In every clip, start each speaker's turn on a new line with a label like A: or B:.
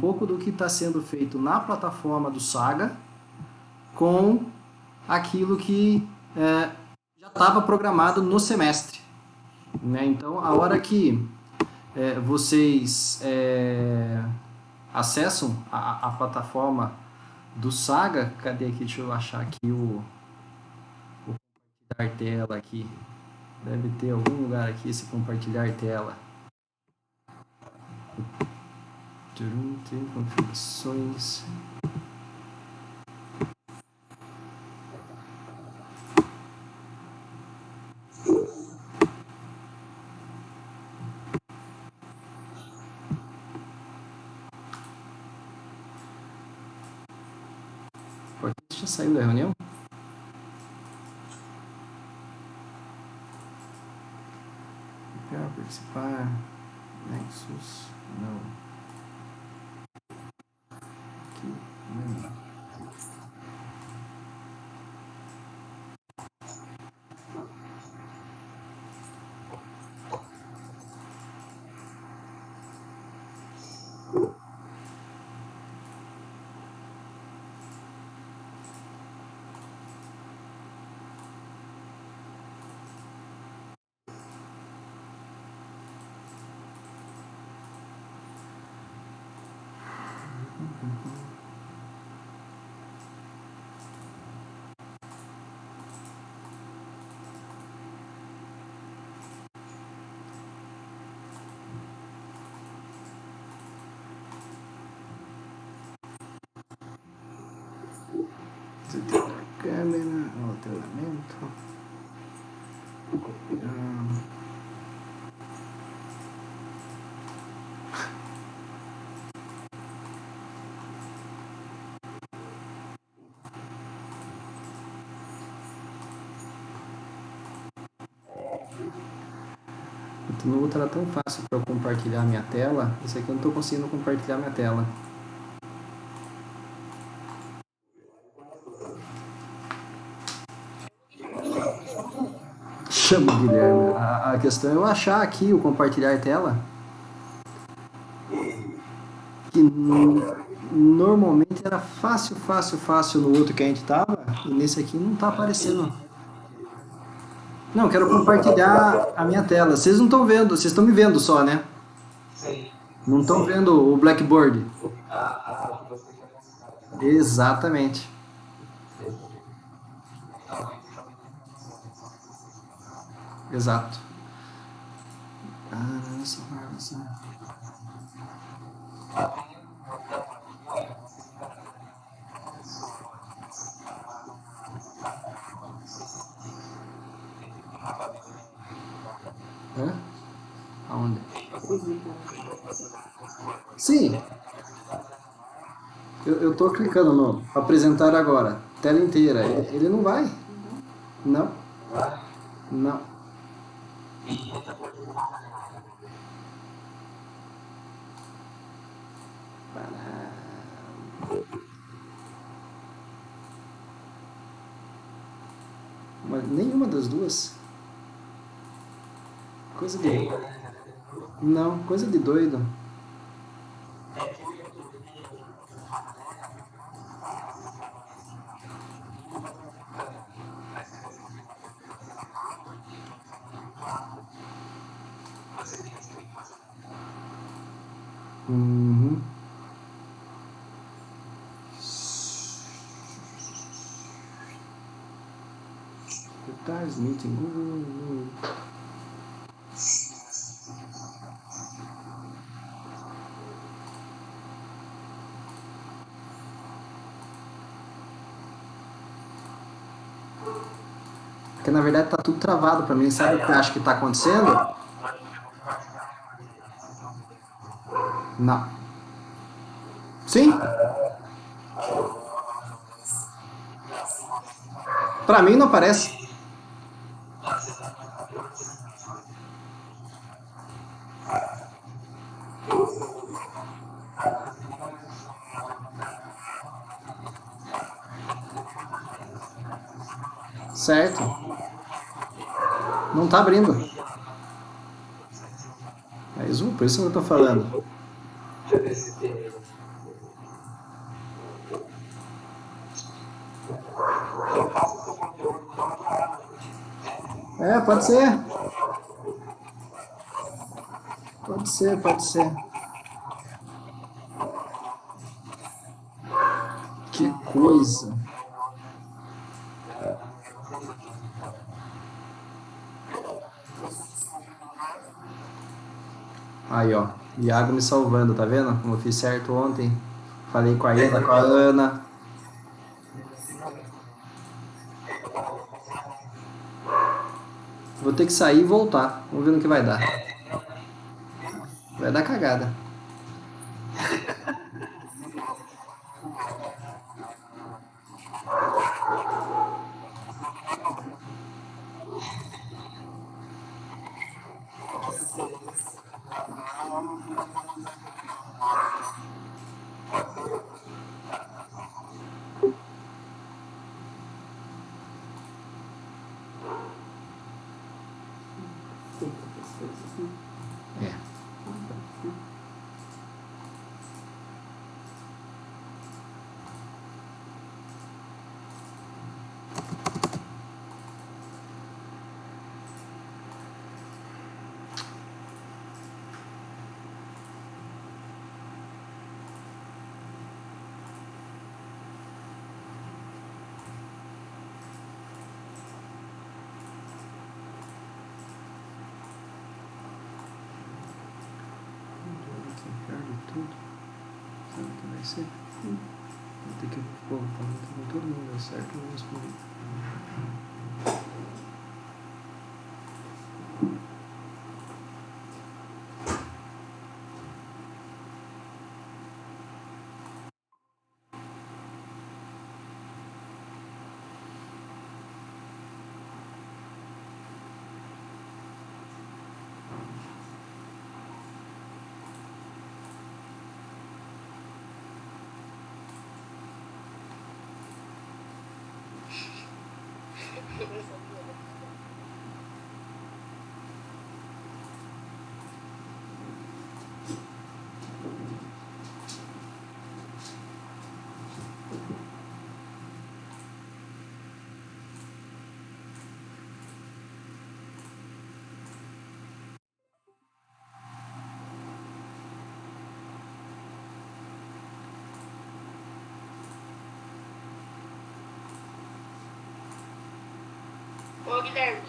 A: pouco do que está sendo feito na plataforma do Saga com aquilo que já estava programado no semestre, né? Então, a hora que vocês acessam a plataforma do Saga, cadê aqui? Deixa eu achar aqui o compartilhar tela aqui. Deve ter algum lugar aqui esse compartilhar tela. Tem configurações. Já saiu da reunião? Participar. Nexus. Não. Aqui. Não. Câmera, alteramento, copiar. No outro era tão fácil para eu compartilhar minha tela, esse aqui eu não estou conseguindo compartilhar minha tela. Chama, Guilherme. A questão é eu achar aqui o compartilhar tela. Que normalmente era fácil no outro que a gente tava, e nesse aqui não tá aparecendo. Não, eu quero compartilhar a minha tela. Vocês não estão vendo, vocês estão me vendo só, né?
B: Sim.
A: Não estão vendo o Blackboard. Exatamente. Exato. Hã? Aonde? Sim. Eu tô clicando no apresentar agora. Tela inteira. Ele não vai. Não. Não. Mas nenhuma das duas. Coisa de... Não, coisa de doido. Uhum. Detalhes, meeting, Google. Porque na verdade tá tudo travado para mim. Sabe o que eu acho que tá acontecendo? Não. Sim? Para mim não aparece. Certo. Não tá abrindo. É Zoom, por isso que eu tô falando. É, pode ser. Pode ser, pode ser. Que coisa. Aí, ó. Iago me salvando, tá vendo? Como eu fiz certo ontem. Falei com a Eda, com a Ana. Vou ter que sair e voltar. Vamos ver no que vai dar. Vai dar cagada. É. Tudo. Sabe o que vai ser? Vou ter que falando todo mundo deu certo, eu vou responder.
B: Ô, Guilherme,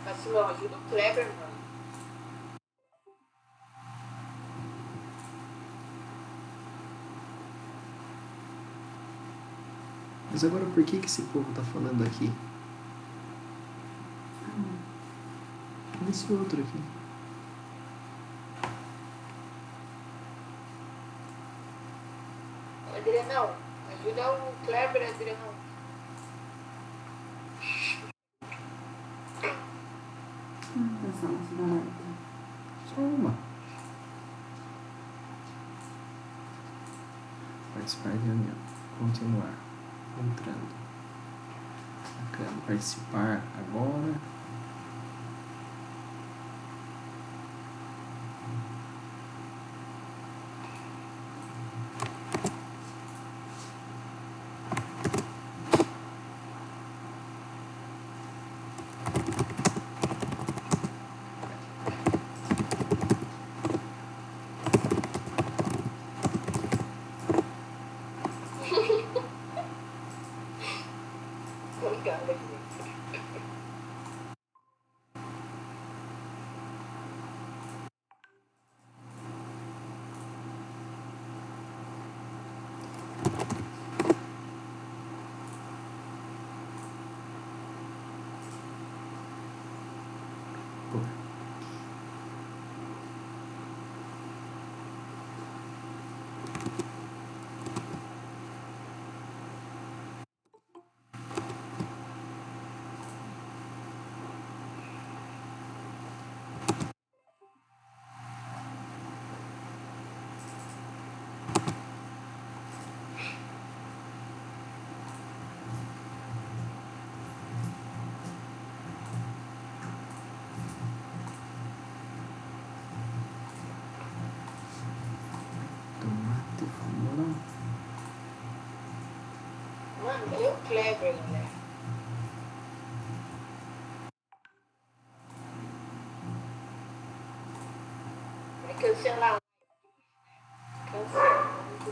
B: vacilão, ajuda o Kleber, mano.
A: Mas agora por que esse povo tá falando aqui? Olha esse outro aqui.
B: Adrianão, ajuda o Kleber, Adrianão.
A: Só uma. Participar de reunião. Continuar. Entrando. Bacana. Participar agora.
B: Obrigada, Guilherme.
A: Pô. Tomate, vamos.
B: Mano, cadê o Kleber, galera? Eu,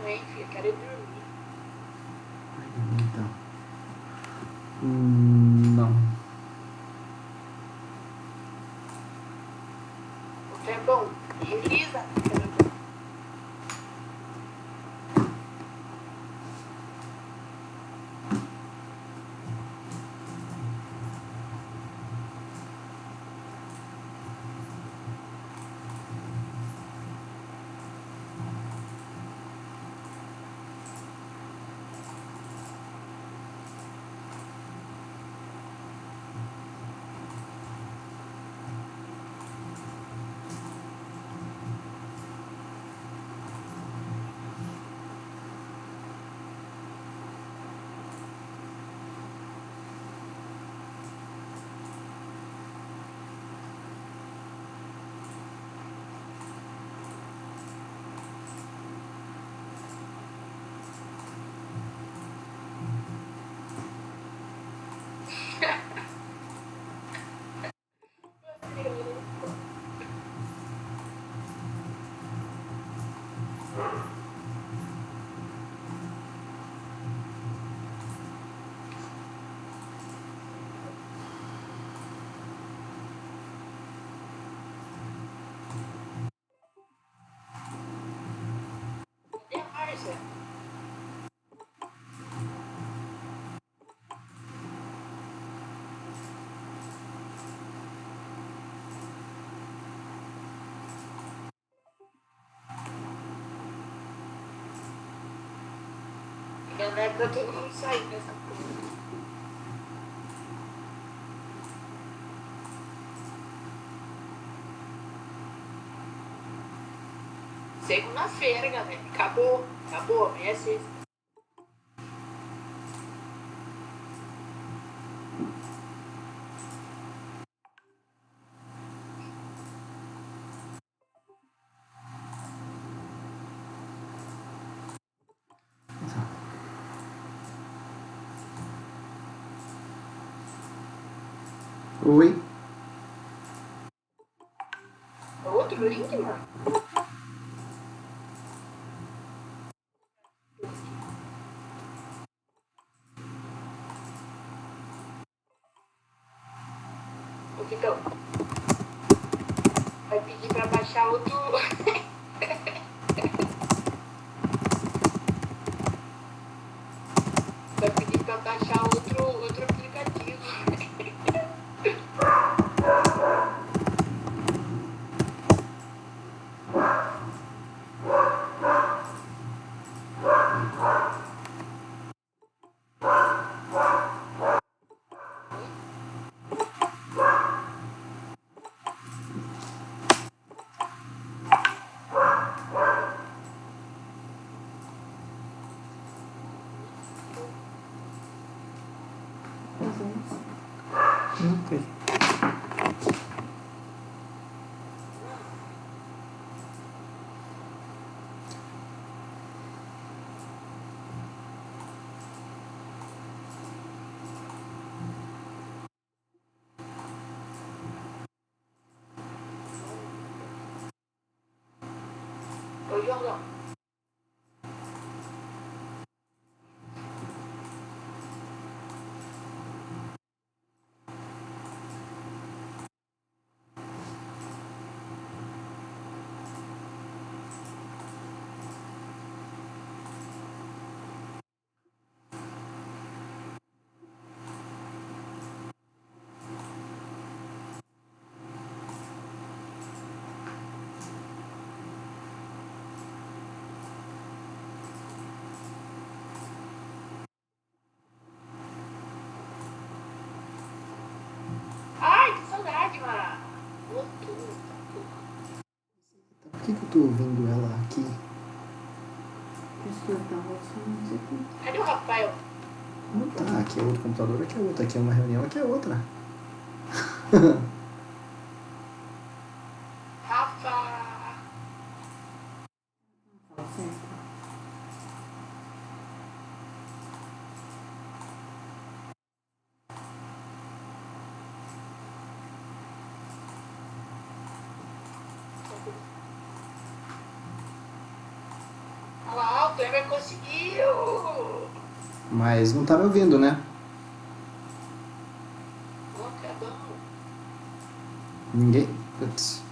B: hein, filho, quero ir dormir.
A: Então. Não.
B: O que é bom? Elisa, que é bom. Cadê a Márcia? Galera, tá todo mundo saindo dessa porra. Segunda-feira, galera. Acabou. Acabou. Amanhã é sexta.
A: Oi?
B: Outro link, mano? O que então? Vai pedir pra baixar outro. Vai pedir pra baixar outro aplicativo.
A: Não sei.
B: Ô, João. Ai, que saudade, mano. Voltou.
A: Por que eu tô ouvindo ela aqui?
B: Cadê o Rafael?
A: Não tá, aqui é outro computador, aqui é outro, aqui é uma reunião, aqui é outra.
B: Rafa. Kleber conseguiu!
A: Mas não tá me ouvindo, né?
B: Oh, que bom.
A: Ninguém. Putz.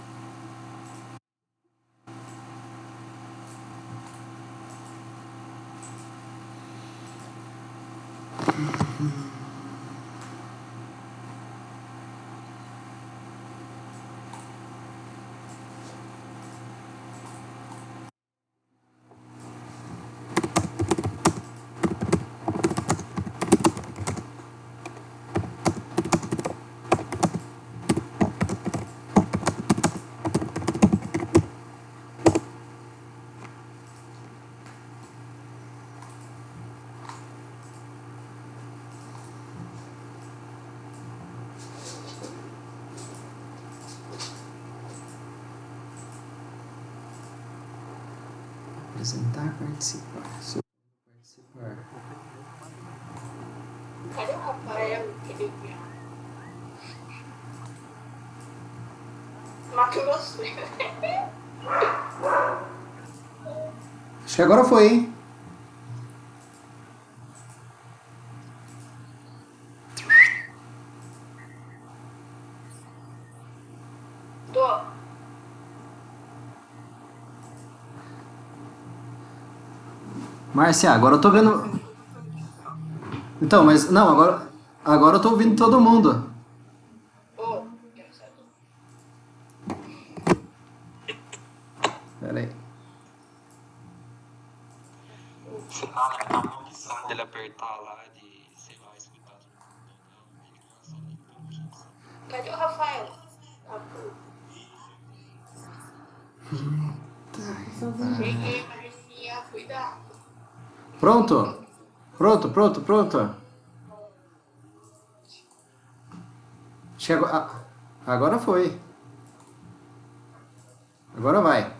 A: Apresentar, participar. Se eu participar.
B: Cadê o Rafael? Cadê o Biel? Mato Grosso.
A: Acho que agora foi, hein?
B: Tô.
A: Márcia, agora eu tô vendo. Então, mas. Não, agora eu tô ouvindo todo mundo.
B: Ô, engraçado.
A: Pera aí.
C: Ah, tá uma opção dele apertar lá de, sei lá, escutar todo mundo.
B: Cadê o Rafael? Ah, pô. Cheguei, Marininha, cuidado.
A: Pronto? Pronto. Acho que agora foi. Agora vai.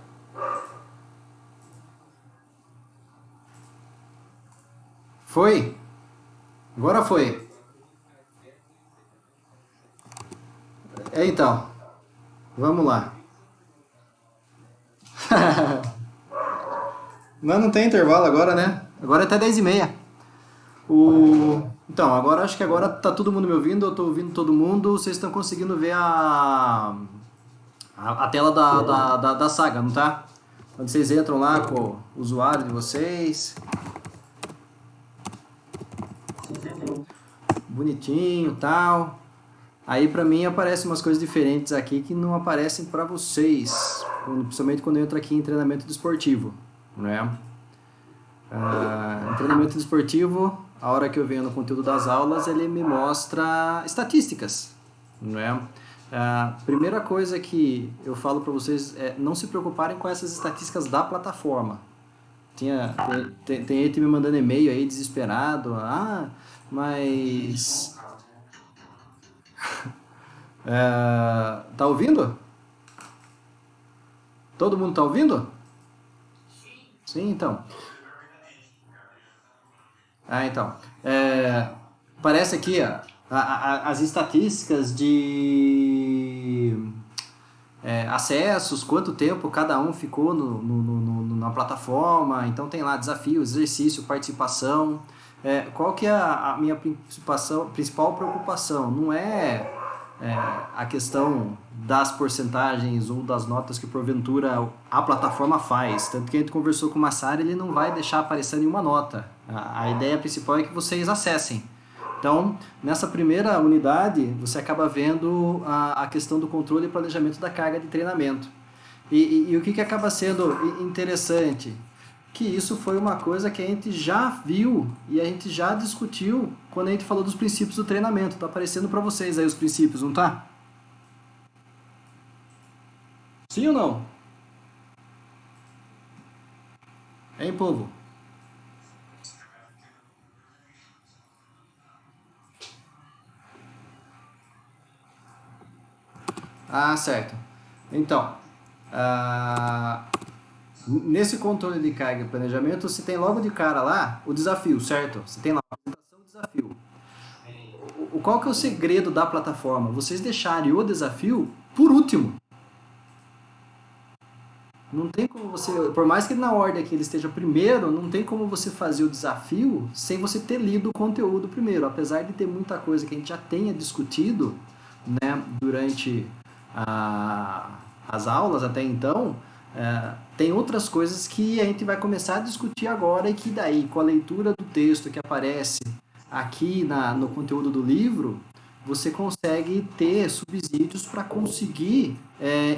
A: Foi? Agora foi. É então. Vamos lá. Mas não tem intervalo agora, né? Agora é até 10h30. Então, agora acho que agora tá todo mundo me ouvindo, eu tô ouvindo todo mundo, vocês estão conseguindo ver a tela da saga, não tá? Quando vocês entram lá com o usuário de vocês. Bonitinho, tal. Aí pra mim aparecem umas coisas diferentes aqui que não aparecem pra vocês, principalmente quando eu entro aqui em treinamento desportivo, né? Em treinamento desportivo, a hora que eu venho no conteúdo das aulas, ele me mostra estatísticas, né? Primeira coisa que eu falo para vocês é não se preocuparem com essas estatísticas da plataforma. Tem gente me mandando e-mail aí desesperado, mas tá ouvindo? Todo mundo tá ouvindo? Sim, então. Então. Parece aqui ó, as estatísticas de acessos, quanto tempo cada um ficou na plataforma. Então tem lá desafio, exercício, participação. Qual que é a minha principal preocupação? Não é a questão das porcentagens ou das notas que porventura a plataforma faz. Tanto que a gente conversou com o Massari, ele não vai deixar aparecer nenhuma nota. A ideia principal é que vocês acessem. Então, nessa primeira unidade, você acaba vendo a questão do controle e planejamento da carga de treinamento. E o que acaba sendo interessante? Que isso foi uma coisa que a gente já viu e a gente já discutiu quando a gente falou dos princípios do treinamento. Tá aparecendo para vocês aí os princípios, não tá? Sim ou não? Hein, povo? Certo. Então, nesse controle de carga e planejamento, você tem logo de cara lá o desafio, certo? Você tem lá a apresentação do desafio. Qual que é o segredo da plataforma? Vocês deixarem o desafio por último. Não tem como você, por mais que na ordem que ele esteja primeiro, não tem como você fazer o desafio sem você ter lido o conteúdo primeiro. Apesar de ter muita coisa que a gente já tenha discutido, né, durante as aulas até então, tem outras coisas que a gente vai começar a discutir agora e que daí, com a leitura do texto que aparece aqui no conteúdo do livro, você consegue ter subsídios para conseguir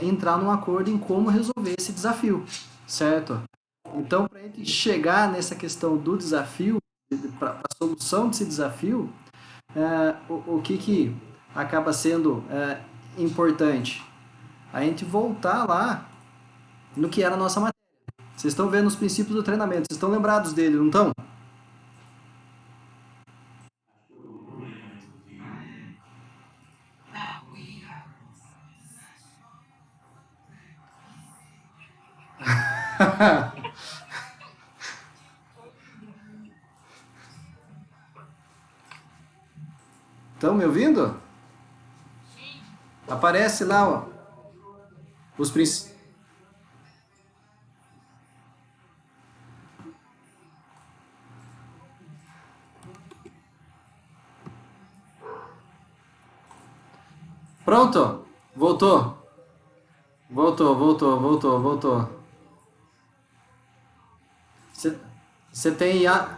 A: entrar num acordo em como resolver esse desafio, certo? Então, para a gente chegar nessa questão do desafio, para a solução desse desafio, o que acaba sendo importante? A gente voltar lá no que era a nossa matéria. Vocês estão vendo os princípios do treinamento, vocês estão lembrados dele, não estão? Estão me ouvindo? Aparece lá, ó, os princípios. Pronto? Voltou. Voltou. Você tem Iago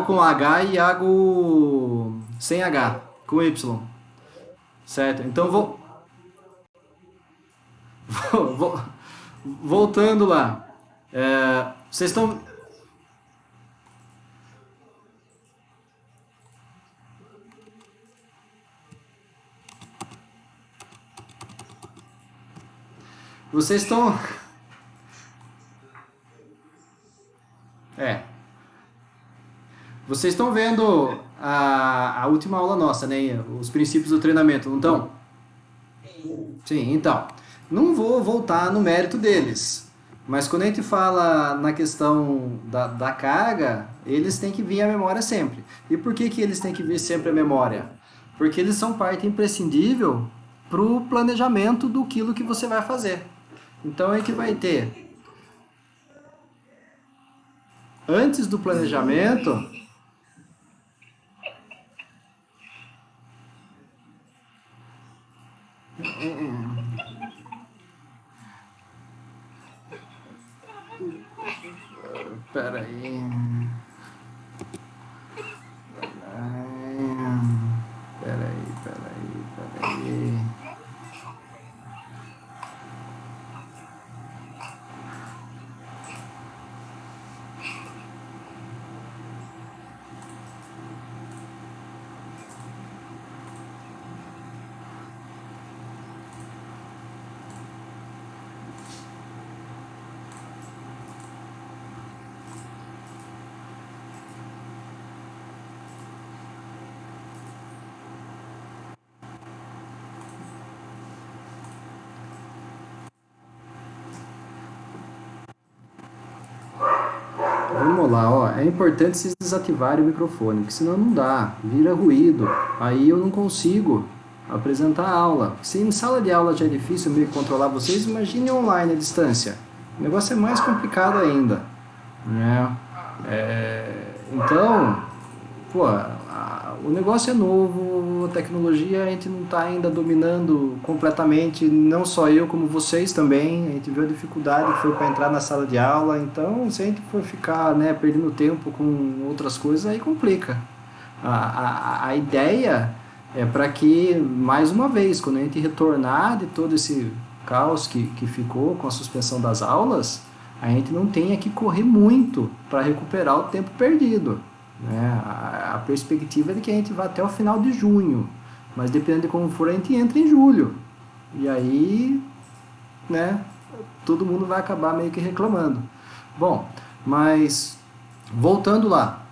A: com H e Iago sem H, com Y. Certo? Então vou- voltando lá. Vocês estão. Vocês estão. É. Vocês estão vendo a última aula nossa, né? Os princípios do treinamento, não estão? Sim, então. Não vou voltar no mérito deles. Mas quando a gente fala na questão da carga, eles têm que vir à memória sempre. E por que eles têm que vir sempre à memória? Porque eles são parte imprescindível para o planejamento do que você vai fazer. Então a gente vai ter, antes do planejamento. Espera aí. Peraí. Vamos lá, ó. É importante vocês desativarem o microfone, porque senão não dá, vira ruído. Aí eu não consigo apresentar a aula. Se em sala de aula já é difícil meio que controlar vocês, imagine online à distância. O negócio é mais complicado ainda, né? Então, pô, o negócio é novo, a tecnologia a gente não está ainda dominando completamente, não só eu, como vocês também. A gente viu a dificuldade que foi para entrar na sala de aula, então se a gente for ficar, né, perdendo tempo com outras coisas, aí complica. A ideia é para que, mais uma vez, quando a gente retornar de todo esse caos que ficou com a suspensão das aulas, a gente não tenha que correr muito para recuperar o tempo perdido. Né? A perspectiva é de que a gente vá até o final de junho, mas dependendo de como for, a gente entra em julho. E aí, né, todo mundo vai acabar meio que reclamando. Bom, mas voltando lá,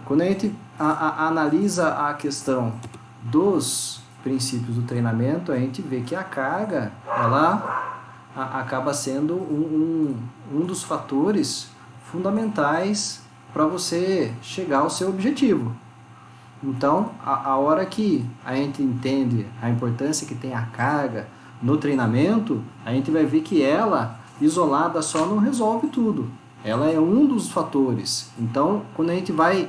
A: quando a gente analisa a questão dos princípios do treinamento, a gente vê que a carga, ela acaba sendo um dos fatores fundamentais para você chegar ao seu objetivo. Então, a hora que a gente entende a importância que tem a carga, no treinamento, a gente vai ver que ela, isolada só, não resolve tudo. Ela é um dos fatores. Então, quando a gente vai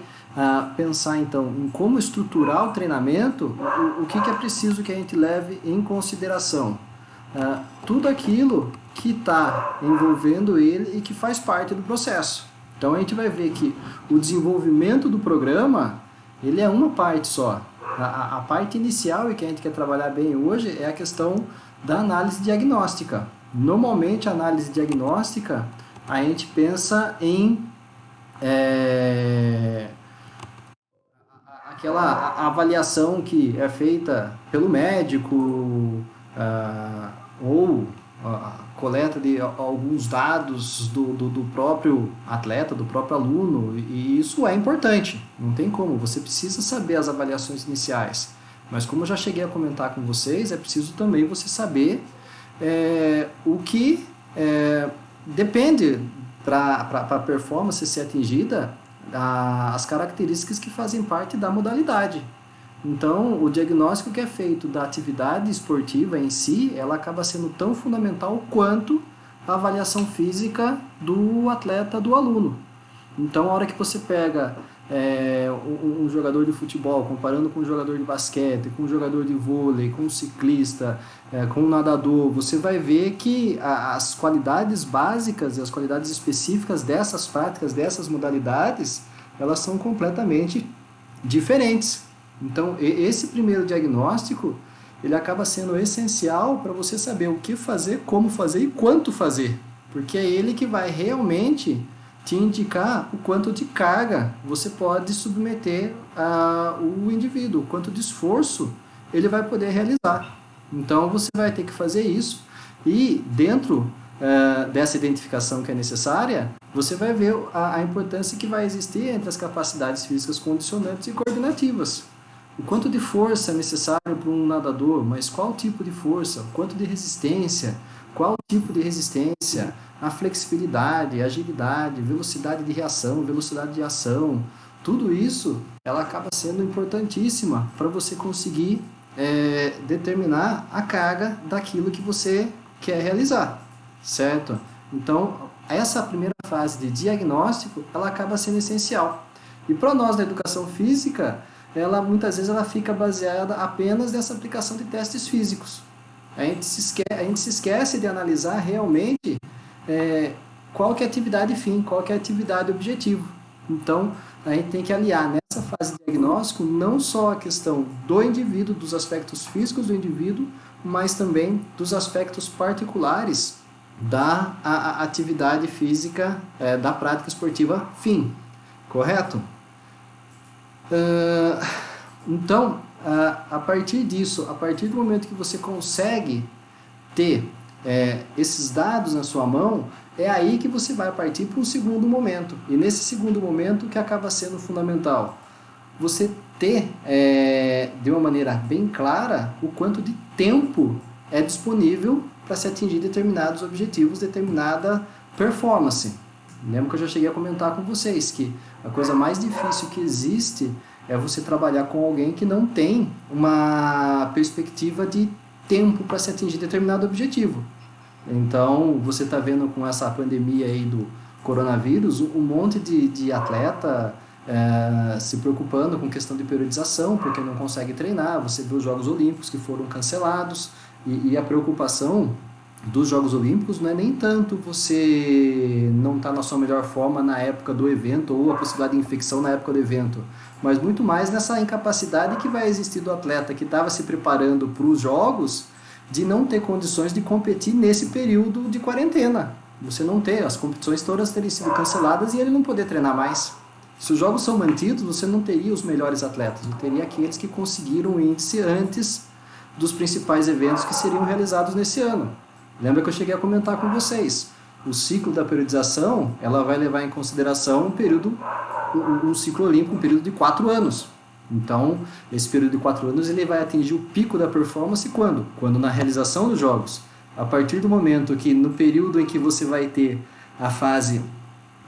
A: pensar então em como estruturar o treinamento, o que é preciso que a gente leve em consideração? Tudo aquilo que está envolvendo ele e que faz parte do processo. Então a gente vai ver que o desenvolvimento do programa, ele é uma parte só. A parte inicial e que a gente quer trabalhar bem hoje é a questão da análise diagnóstica. Normalmente a análise diagnóstica, a gente pensa em aquela avaliação que é feita pelo médico ou a coleta de alguns dados do próprio atleta, do próprio aluno, e isso é importante, não tem como, você precisa saber as avaliações iniciais, mas como eu já cheguei a comentar com vocês, é preciso também você saber o que depende para a performance ser atingida, as características que fazem parte da modalidade. Então, o diagnóstico que é feito da atividade esportiva em si, ela acaba sendo tão fundamental quanto a avaliação física do atleta, do aluno. Então, a hora que você pega um jogador de futebol, comparando com um jogador de basquete, com um jogador de vôlei, com um ciclista, com um nadador, você vai ver que as qualidades básicas e as qualidades específicas dessas práticas, dessas modalidades, elas são completamente diferentes. Então, esse primeiro diagnóstico, ele acaba sendo essencial para você saber o que fazer, como fazer e quanto fazer. Porque é ele que vai realmente te indicar o quanto de carga você pode submeter o indivíduo, o quanto de esforço ele vai poder realizar. Então, você vai ter que fazer isso e dentro dessa identificação que é necessária, você vai ver a importância que vai existir entre as capacidades físicas condicionantes e coordenativas. O quanto de força é necessário para um nadador, mas qual tipo de força, o quanto de resistência, qual tipo de resistência, a flexibilidade, a agilidade, velocidade de reação, velocidade de ação, tudo isso ela acaba sendo importantíssima para você conseguir determinar a carga daquilo que você quer realizar, certo? Então, essa primeira fase de diagnóstico, ela acaba sendo essencial. E para nós da educação física, muitas vezes ela fica baseada apenas nessa aplicação de testes físicos. A gente se esquece de analisar realmente qual que é a atividade fim, qual que é a atividade objetivo. Então, a gente tem que aliar nessa fase de diagnóstico não só a questão do indivíduo, dos aspectos físicos do indivíduo, mas também dos aspectos particulares da atividade física, da prática esportiva fim. Correto? Então, a partir disso, a partir do momento que você consegue ter esses dados na sua mão, é aí que você vai partir para um segundo momento. E nesse segundo momento que acaba sendo fundamental, você ter de uma maneira bem clara o quanto de tempo é disponível para se atingir determinados objetivos, determinada performance. Lembra que eu já cheguei a comentar com vocês que a coisa mais difícil que existe é você trabalhar com alguém que não tem uma perspectiva de tempo para se atingir determinado objetivo. Então, você está vendo com essa pandemia aí do coronavírus, um monte de atleta se preocupando com questão de periodização, porque não consegue treinar. Você vê os Jogos Olímpicos que foram cancelados, e a preocupação dos Jogos Olímpicos não é nem tanto você não estar na sua melhor forma na época do evento ou a possibilidade de infecção na época do evento, mas muito mais nessa incapacidade que vai existir do atleta que estava se preparando para os Jogos de não ter condições de competir nesse período de quarentena. Você não ter, as competições todas terem sido canceladas e ele não poder treinar mais. Se os Jogos são mantidos, você não teria os melhores atletas, você teria aqueles que conseguiram o índice antes dos principais eventos que seriam realizados nesse ano. Lembra que eu cheguei a comentar com vocês, o ciclo da periodização, ela vai levar em consideração um ciclo olímpico, um período de 4 anos. Então, esse período de 4 anos, ele vai atingir o pico da performance quando? Quando na realização dos jogos. A partir do momento que, no período em que você vai ter a fase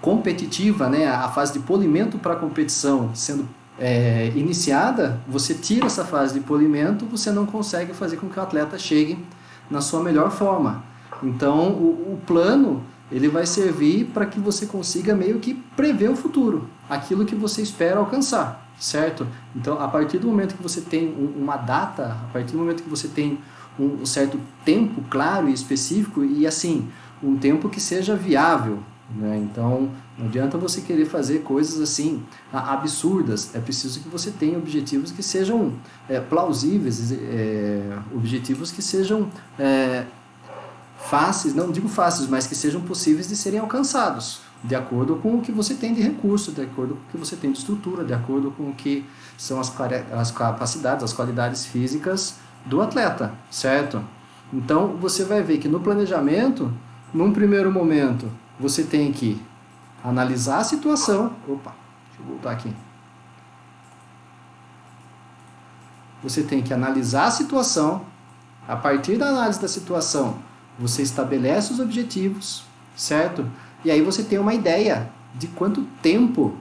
A: competitiva, né, a fase de polimento para a competição sendo iniciada, você tira essa fase de polimento, você não consegue fazer com que o atleta chegue na sua melhor forma. Então, o plano, ele vai servir para que você consiga meio que prever o futuro, aquilo que você espera alcançar, certo? Então, a partir do momento que você tem uma data, a partir do momento que você tem um certo tempo claro e específico, e assim, um tempo que seja viável, né? Então, não adianta você querer fazer coisas assim absurdas, é preciso que você tenha objetivos que sejam plausíveis, objetivos que sejam fáceis, não digo fáceis, mas que sejam possíveis de serem alcançados, de acordo com o que você tem de recurso, de acordo com o que você tem de estrutura, de acordo com o que são as capacidades, as qualidades físicas do atleta, certo? Então, você vai ver que no planejamento, num primeiro momento, você tem que analisar a situação. Opa, deixa eu voltar aqui. Você tem que analisar a situação. A partir da análise da situação, você estabelece os objetivos, certo? E aí você tem uma ideia de quanto tempo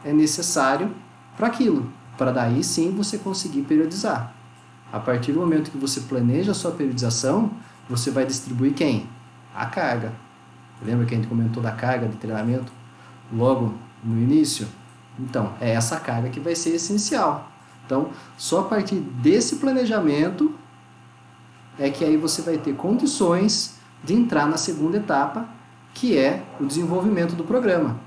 A: é necessário para aquilo, para daí sim você conseguir periodizar. A partir do momento que você planeja a sua periodização, você vai distribuir quem? A carga. Lembra que a gente comentou da carga de treinamento logo no início? Então, é essa carga que vai ser essencial. Então, só a partir desse planejamento é que aí você vai ter condições de entrar na segunda etapa, que é o desenvolvimento do programa.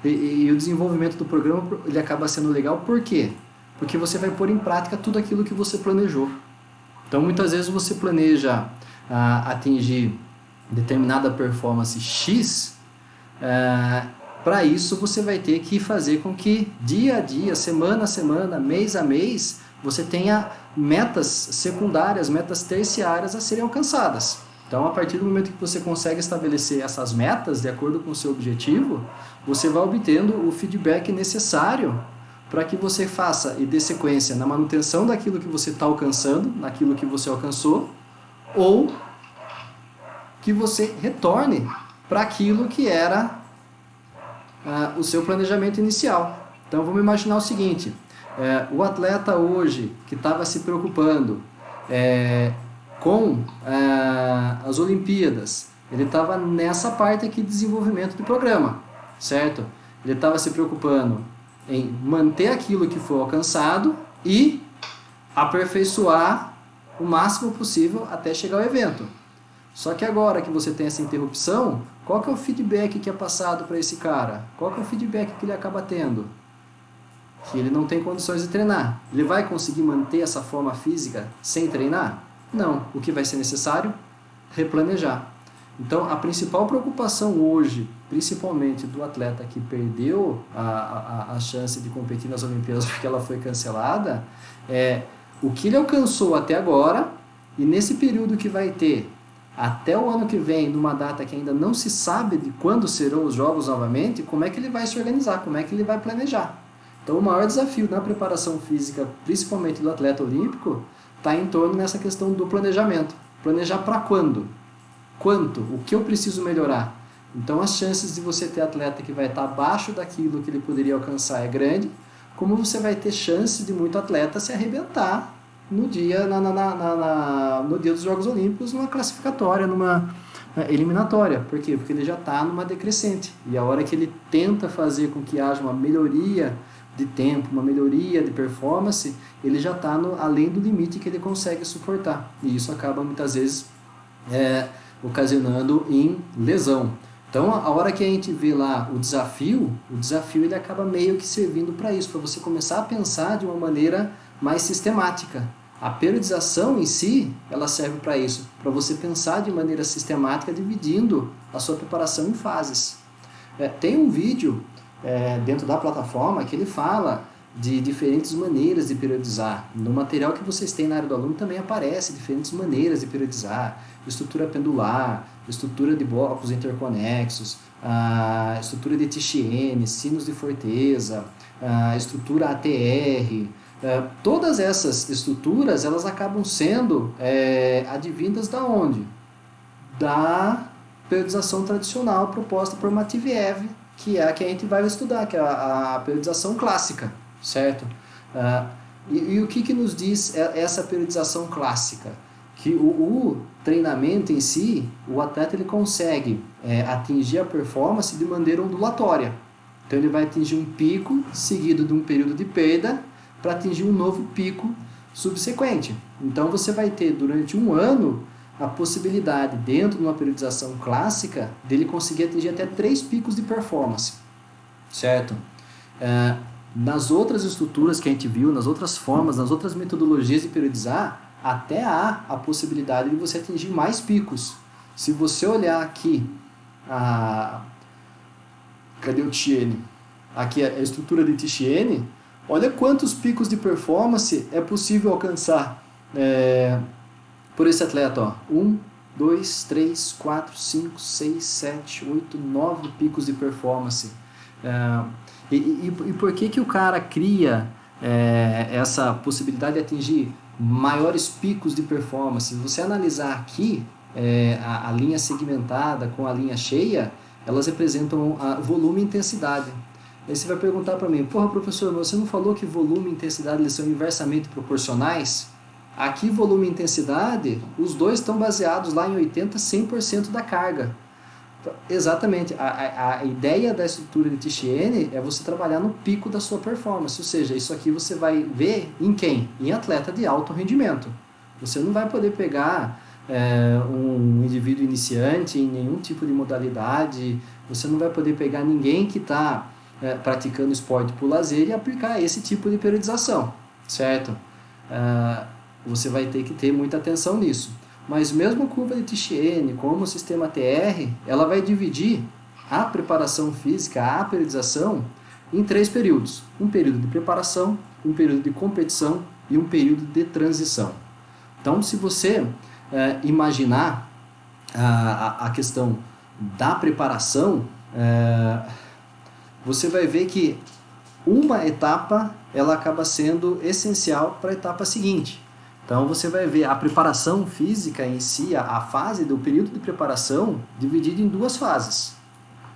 A: E o desenvolvimento do programa ele acaba sendo legal por quê? Porque você vai pôr em prática tudo aquilo que você planejou. Então, muitas vezes você planeja atingir determinada performance X, para isso você vai ter que fazer com que dia a dia, semana a semana, mês a mês, você tenha metas secundárias, metas terciárias a serem alcançadas. Então, a partir do momento que você consegue estabelecer essas metas de acordo com o seu objetivo, você vai obtendo o feedback necessário para que você faça e dê sequência na manutenção daquilo que você está alcançando, naquilo que você alcançou, ou que você retorne para aquilo que era o seu planejamento inicial. Então, vamos imaginar o seguinte, o atleta hoje que estava se preocupando com as Olimpíadas, ele estava nessa parte aqui de desenvolvimento do programa, certo? Ele estava se preocupando em manter aquilo que foi alcançado e aperfeiçoar o máximo possível até chegar ao evento. Só que agora que você tem essa interrupção, qual que é o feedback que é passado para esse cara? Qual que é o feedback que ele acaba tendo? Que ele não tem condições de treinar. Ele vai conseguir manter essa forma física sem treinar? Não. O que vai ser necessário? Replanejar. Então, a principal preocupação hoje, principalmente do atleta que perdeu a chance de competir nas Olimpíadas porque ela foi cancelada, é o que ele alcançou até agora e nesse período que vai ter até o ano que vem, numa data que ainda não se sabe de quando serão os jogos novamente, como é que ele vai se organizar, como é que ele vai planejar. Então, o maior desafio na preparação física, principalmente do atleta olímpico, está em torno dessa questão do planejamento. Planejar para quando? Quanto? O que eu preciso melhorar? Então, as chances de você ter atleta que vai estar abaixo daquilo que ele poderia alcançar é grande, como você vai ter chance de muito atleta se arrebentar no dia, no dia dos Jogos Olímpicos, numa classificatória, numa eliminatória. Por quê? Porque ele já está numa decrescente. E a hora que ele tenta fazer com que haja uma melhoria de tempo, uma melhoria de performance, ele já está além do limite que ele consegue suportar. E isso acaba muitas vezes ocasionando em lesão. Então, a hora que a gente vê lá o desafio ele acaba meio que servindo para isso, para você começar a pensar de uma maneira mais sistemática. A periodização em si, ela serve para isso, para você pensar de maneira sistemática, dividindo a sua preparação em fases. Tem um vídeo dentro da plataforma que ele fala de diferentes maneiras de periodizar. No material que vocês têm na área do aluno também aparece diferentes maneiras de periodizar. Estrutura pendular, estrutura de blocos interconexos, estrutura de TXN, sinos de Forteza, estrutura ATR. Todas essas estruturas, elas acabam sendo advindas da onde? Da periodização tradicional proposta por Matveev, que é a que a gente vai estudar, que é a periodização clássica, certo? E o que nos diz essa periodização clássica? que o treinamento em si, o atleta ele consegue atingir a performance de maneira ondulatória. Então ele vai atingir um pico seguido de um período de perda para atingir um novo pico subsequente. Então você vai ter durante um ano a possibilidade, dentro de uma periodização clássica, dele conseguir atingir até 3 picos de performance, certo? Nas outras estruturas que a gente viu, nas outras formas, nas outras metodologias de periodizar, até há a possibilidade de você atingir mais picos. Se você olhar aqui, cadê o Tiene? Aqui a estrutura de Tiene, olha quantos picos de performance é possível alcançar por esse atleta. Ó. 1, 2, 3, 4, 5, 6, 7, 8, 9 picos de performance. E por que o cara cria essa possibilidade de atingir maiores picos de performance? Se você analisar aqui a linha segmentada com a linha cheia, elas representam volume e intensidade. Aí você vai perguntar para mim, porra professor, você não falou que volume e intensidade eles são inversamente proporcionais? Aqui volume e intensidade, os dois estão baseados lá em 80%, 100% da carga. Exatamente, a ideia da estrutura de Tichiene é você trabalhar no pico da sua performance, ou seja, isso aqui você vai ver em quem? Em atleta de alto rendimento. Você não vai poder pegar um indivíduo iniciante em nenhum tipo de modalidade, você não vai poder pegar ninguém que está praticando esporte por lazer e aplicar esse tipo de periodização, certo? Você vai ter que ter muita atenção nisso. Mas mesmo a curva de Tichiene, como o sistema TR, ela vai dividir a preparação física, a periodização, em 3 períodos. Um período de preparação, um período de competição e um período de transição. Então, se você imaginar a questão da preparação, você vai ver que uma etapa ela acaba sendo essencial para a etapa seguinte. Então você vai ver a preparação física em si, a fase do período de preparação, dividida em 2 fases.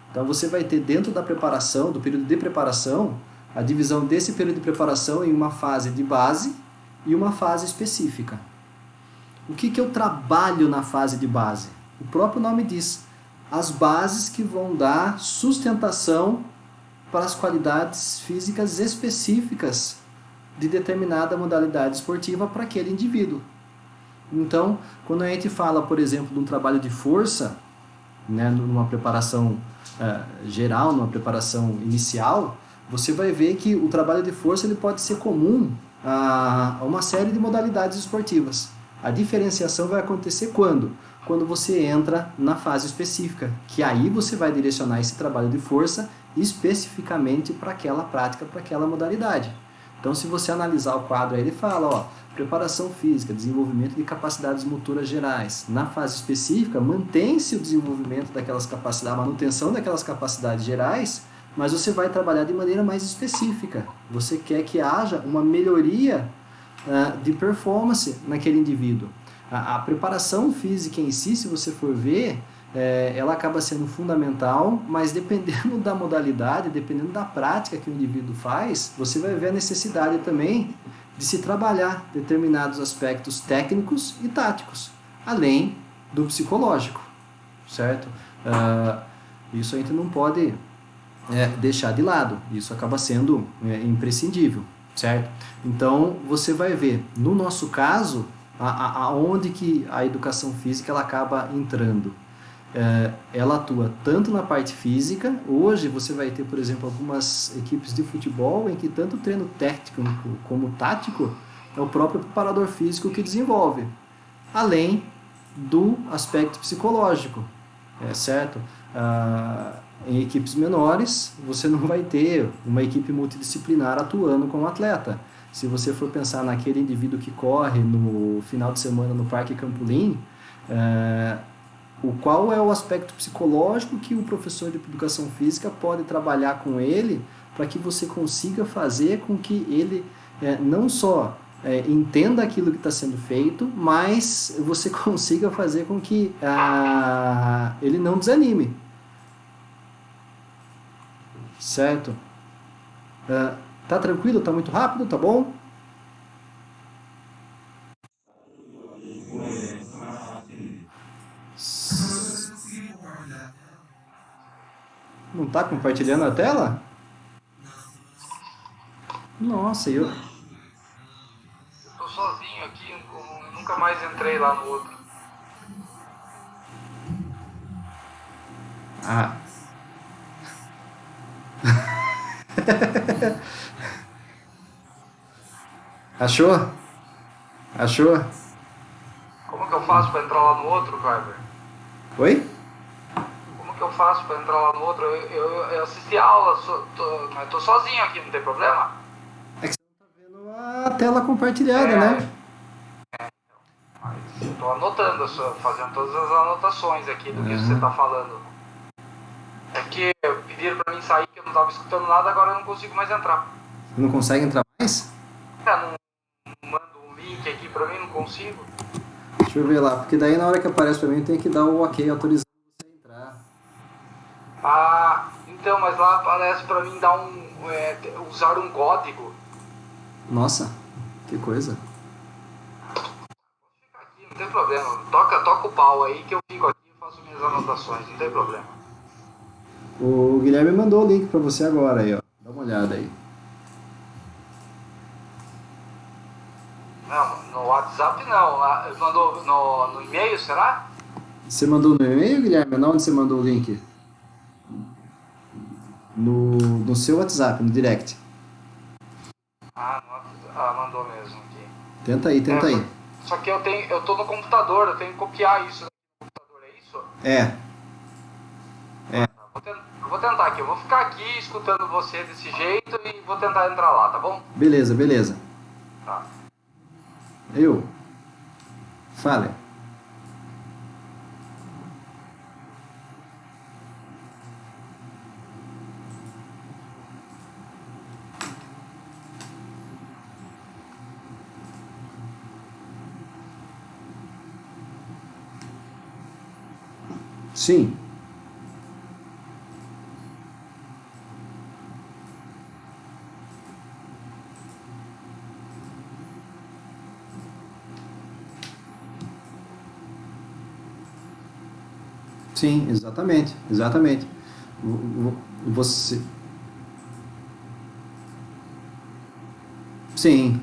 A: Então você vai ter dentro da preparação, do período de preparação, a divisão desse período de preparação em uma fase de base e uma fase específica. O que eu trabalho na fase de base? O próprio nome diz, as bases que vão dar sustentação para as qualidades físicas específicas de determinada modalidade esportiva para aquele indivíduo. Então, quando a gente fala, por exemplo, de um trabalho de força, né, numa preparação geral, numa preparação inicial, você vai ver que o trabalho de força ele pode ser comum a uma série de modalidades esportivas. A diferenciação vai acontecer quando? Quando você entra na fase específica, que aí você vai direcionar esse trabalho de força especificamente para aquela prática, para aquela modalidade. Então, se você analisar o quadro, aí ele fala, preparação física, desenvolvimento de capacidades motoras gerais. Na fase específica, mantém-se o desenvolvimento daquelas capacidades, a manutenção daquelas capacidades gerais, mas você vai trabalhar de maneira mais específica. Você quer que haja uma melhoria de performance naquele indivíduo. A preparação física em si, se você for ver, ela acaba sendo fundamental, mas dependendo da modalidade, dependendo da prática que o indivíduo faz, você vai ver a necessidade também de se trabalhar determinados aspectos técnicos e táticos, além do psicológico, certo? Isso a gente não pode deixar de lado, isso acaba sendo imprescindível, certo? Então, você vai ver, no nosso caso, aonde que a educação física ela acaba entrando. Ela atua tanto na parte física. Hoje você vai ter, por exemplo, algumas equipes de futebol em que tanto o treino técnico como tático é o próprio preparador físico que desenvolve, além do aspecto psicológico, certo? Em equipes menores você não vai ter uma equipe multidisciplinar atuando com o atleta. Se você for pensar naquele indivíduo que corre no final de semana no Parque Campolim, qual é o aspecto psicológico que o professor de educação física pode trabalhar com ele para que você consiga fazer com que ele não só entenda aquilo que está sendo feito, mas você consiga fazer com que ele não desanime. Certo? Tá tranquilo? Tá muito rápido? Tá bom? tá compartilhando a tela? Nossa, eu...
D: Eu tô sozinho aqui, eu nunca mais entrei lá no outro.
A: Ah. Achou? Achou?
D: Como que eu faço pra entrar lá no outro, Kleber?
A: Oi?
D: Como que eu faço pra entrar lá no outro? Eu assisti a aula, mas tô sozinho aqui, não tem problema?
A: É que você não tá vendo a tela compartilhada, né?
D: Mas eu tô anotando, fazendo todas as anotações aqui do que você tá falando. É que pediram pra mim sair, que eu não tava escutando nada, agora eu não consigo mais entrar.
A: Você não consegue entrar mais?
D: Não manda um link aqui pra mim, não consigo.
A: Deixa eu ver lá, porque daí na hora que aparece pra mim tem que dar o ok autorizando você a entrar.
D: Ah, então, mas lá aparece pra mim dar usar um código.
A: Nossa, que coisa.
D: Fica aqui, não tem problema. Toca o pau aí que eu fico aqui e faço minhas anotações, não tem problema.
A: O Guilherme mandou o link pra você agora aí, ó. Dá uma olhada aí.
D: Não, no WhatsApp não. Mandou no e-mail, será?
A: Você mandou no e-mail, Guilherme? Não, onde você mandou o link? No seu WhatsApp, no direct.
D: Mandou mesmo aqui.
A: Tenta aí.
D: Só que eu tô no computador, eu tenho que copiar isso no computador, é isso?
A: É.
D: Eu vou tentar aqui, eu vou ficar aqui escutando você desse jeito e vou tentar entrar lá, tá bom?
A: Beleza.
D: Tá.
A: Fale. Sim. Sim, exatamente. Você... Sim,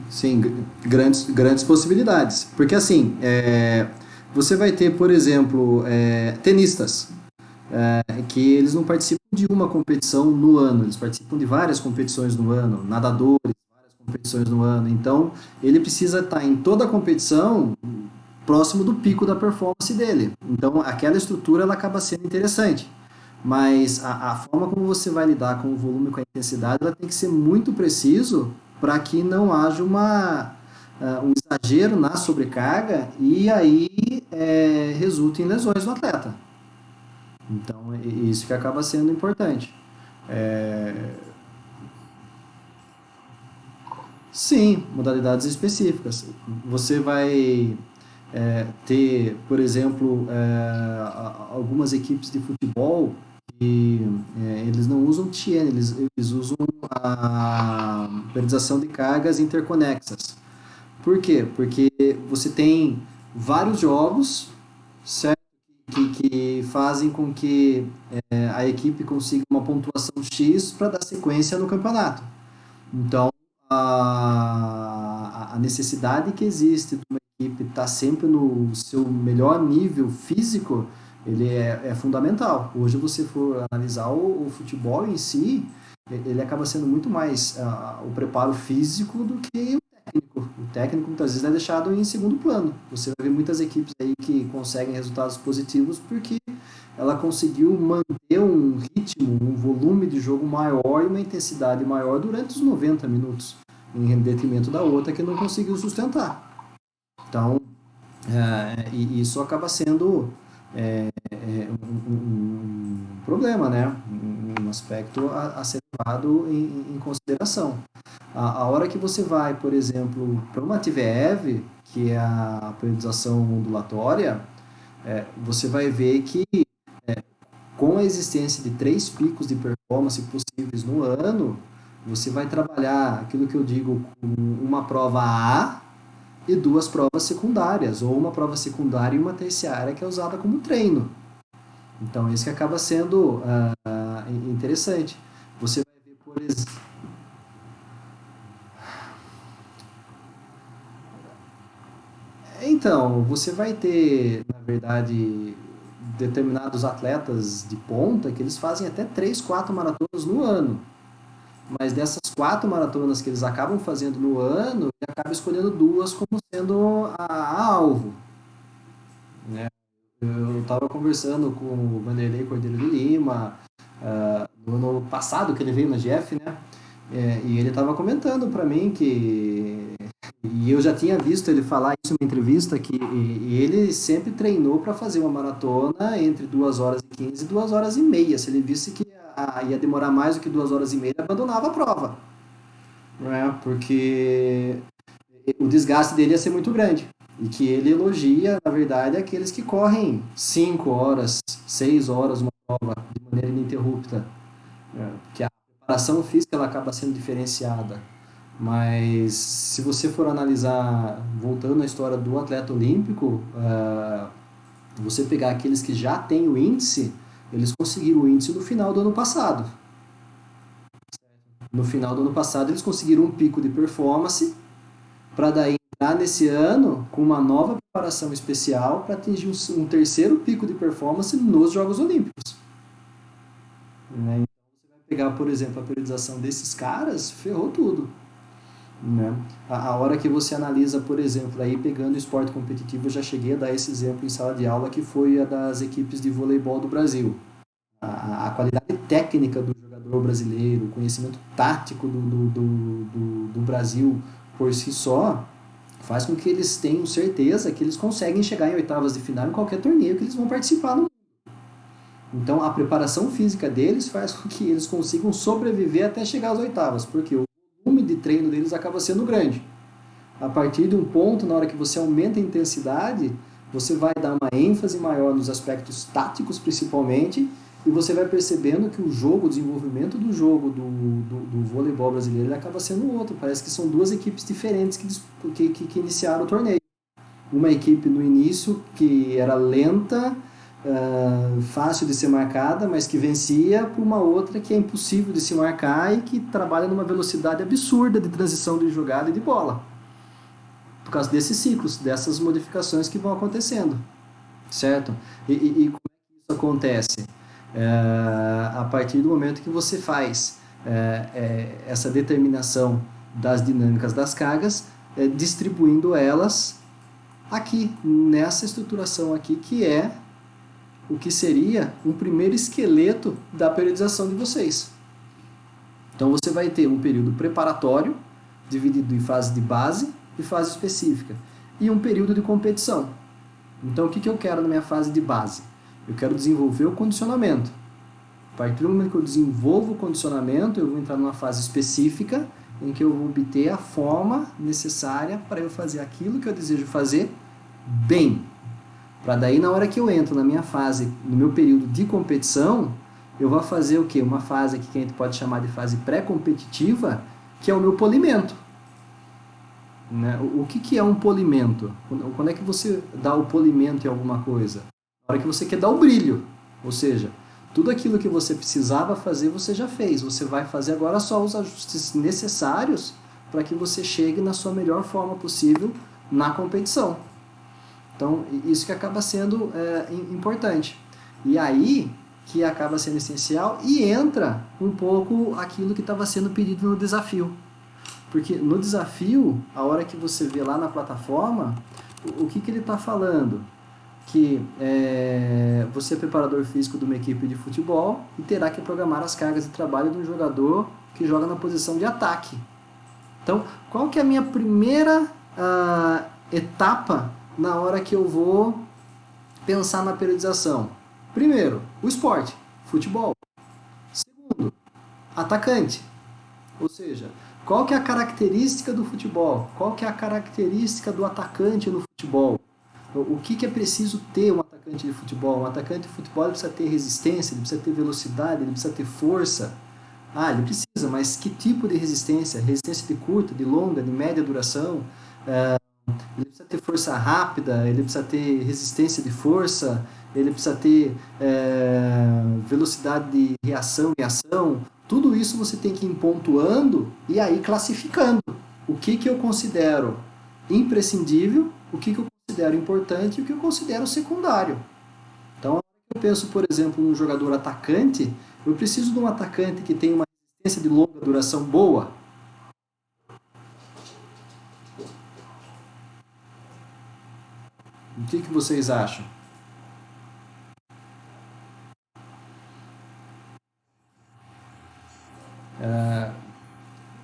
A: grandes possibilidades. Porque assim, você vai ter, por exemplo, tenistas, que eles não participam de uma competição no ano, eles participam de várias competições no ano, nadadores, várias competições no ano. Então, ele precisa estar em toda a competição próximo do pico da performance dele. Então, aquela estrutura ela acaba sendo interessante. Mas a forma como você vai lidar com o volume e com a intensidade, ela tem que ser muito preciso para que não haja um exagero na sobrecarga e aí resulte em lesões no atleta. Então, isso que acaba sendo importante. Sim, modalidades específicas. Você vai ter, por exemplo, algumas equipes de futebol que eles não usam TN, eles usam a periodização de cargas interconexas. Por quê? Porque você tem vários jogos, certo? Que fazem com que a equipe consiga uma pontuação X para dar sequência no campeonato. Então, a necessidade que existe de uma equipe estar sempre no seu melhor nível físico, ele é fundamental. Hoje, você for analisar o futebol em si, ele acaba sendo muito mais o preparo físico do que o técnico. O técnico, muitas vezes, é deixado em segundo plano. Você vai ver muitas equipes aí que conseguem resultados positivos porque ela conseguiu manter um ritmo, um volume de jogo maior e uma intensidade maior durante os 90 minutos, em detrimento da outra que não conseguiu sustentar. Então, isso acaba sendo um problema, né? Um aspecto a ser levado em consideração. A hora que você vai, por exemplo, para uma TVEV, que é a periodização ondulatória, você vai ver que com a existência de 3 picos de performance possíveis no ano, você vai trabalhar aquilo que eu digo com uma prova A e 2 provas secundárias, ou uma prova secundária e uma terciária que é usada como treino. Então, isso que acaba sendo interessante. Você vai ver, por exemplo, então, você vai ter, na verdade, determinados atletas de ponta que eles fazem até 3, 4 maratonas no ano. Mas dessas 4 maratonas que eles acabam fazendo no ano, ele acaba escolhendo 2 como sendo a alvo. Né? Eu estava conversando com o Vanderlei Cordeiro de Lima, no ano passado que ele veio na GF, né? E ele estava comentando para mim que, e eu já tinha visto ele falar isso em uma entrevista, que ele sempre treinou para fazer uma maratona entre 2 horas e 15 e 2 horas e meia. Se ele visse que ia demorar mais do que 2 horas e meia, ele abandonava a prova, né? Porque o desgaste dele ia ser muito grande. E que ele elogia, na verdade, aqueles que correm 5 horas, 6 horas uma prova de maneira ininterrupta. Que a preparação física ela acaba sendo diferenciada. Mas se você for analisar, voltando à história do atleta olímpico, você pegar aqueles que já têm o índice, eles conseguiram o índice no final do ano passado. No final do ano passado, eles conseguiram um pico de performance para daí entrar nesse ano com uma nova preparação especial para atingir um terceiro pico de performance nos Jogos Olímpicos. Né? Então, você vai pegar, por exemplo, a periodização desses caras, ferrou tudo. Né? A hora que você analisa, por exemplo, aí pegando o esporte competitivo, eu já cheguei a dar esse exemplo em sala de aula, que foi a das equipes de voleibol do Brasil. A qualidade técnica do jogador brasileiro, o conhecimento tático do Brasil por si só, faz com que eles tenham certeza que eles conseguem chegar em oitavas de final em qualquer torneio que eles vão participar no mundo. Então, a preparação física deles faz com que eles consigam sobreviver até chegar às oitavas, porque o volume de treino deles acaba sendo grande. A partir de um ponto, na hora que você aumenta a intensidade, você vai dar uma ênfase maior nos aspectos táticos, principalmente, e você vai percebendo que o jogo, o desenvolvimento do jogo do voleibol brasileiro, ele acaba sendo outro. Parece que são 2 equipes diferentes que iniciaram o torneio. Uma equipe no início que era lenta, fácil de ser marcada, mas que vencia, por uma outra que é impossível de se marcar e que trabalha numa velocidade absurda de transição de jogada e de bola. Por causa desses ciclos, dessas modificações que vão acontecendo. Certo? E como é que isso acontece? A partir do momento que você faz essa determinação das dinâmicas das cargas, distribuindo elas aqui, nessa estruturação aqui, que é o que seria um primeiro esqueleto da periodização de vocês. Então você vai ter um período preparatório, dividido em fase de base e fase específica, e um período de competição. Então o que eu quero na minha fase de base? Eu quero desenvolver o condicionamento. A partir do momento que eu desenvolvo o condicionamento, eu vou entrar numa fase específica em que eu vou obter a forma necessária para eu fazer aquilo que eu desejo fazer bem. Para daí, na hora que eu entro na minha fase, no meu período de competição, eu vou fazer o quê? Uma fase aqui que a gente pode chamar de fase pré-competitiva, que é o meu polimento. Né? O que é um polimento? Quando é que você dá o polimento em alguma coisa? Na hora que você quer dar o brilho, ou seja, tudo aquilo que você precisava fazer, você já fez. Você vai fazer agora só os ajustes necessários para que você chegue na sua melhor forma possível na competição. Então, isso que acaba sendo importante. E aí que acaba sendo essencial e entra um pouco aquilo que estava sendo pedido no desafio. Porque no desafio, a hora que você vê lá na plataforma, o que ele está falando? Que você é preparador físico de uma equipe de futebol e terá que programar as cargas de trabalho de um jogador que joga na posição de ataque. Então, qual que é a minha primeira etapa na hora que eu vou pensar na periodização? Primeiro, o esporte, futebol. Segundo, atacante. Ou seja, qual que é a característica do futebol? Qual que é a característica do atacante no futebol? O que é preciso ter um atacante de futebol? Um atacante de futebol ele precisa ter resistência, ele precisa ter velocidade, ele precisa ter força. Ele precisa, mas que tipo de resistência? Resistência de curta, de longa, de média duração? ele precisa ter força rápida, ele precisa ter resistência de força, ele precisa ter velocidade de reação e ação. Tudo isso você tem que ir pontuando e aí classificando o que eu considero imprescindível, o que eu considero importante e o que eu considero secundário. Então, eu penso, por exemplo, num jogador atacante, eu preciso de um atacante que tenha uma resistência de longa duração boa. O que vocês acham?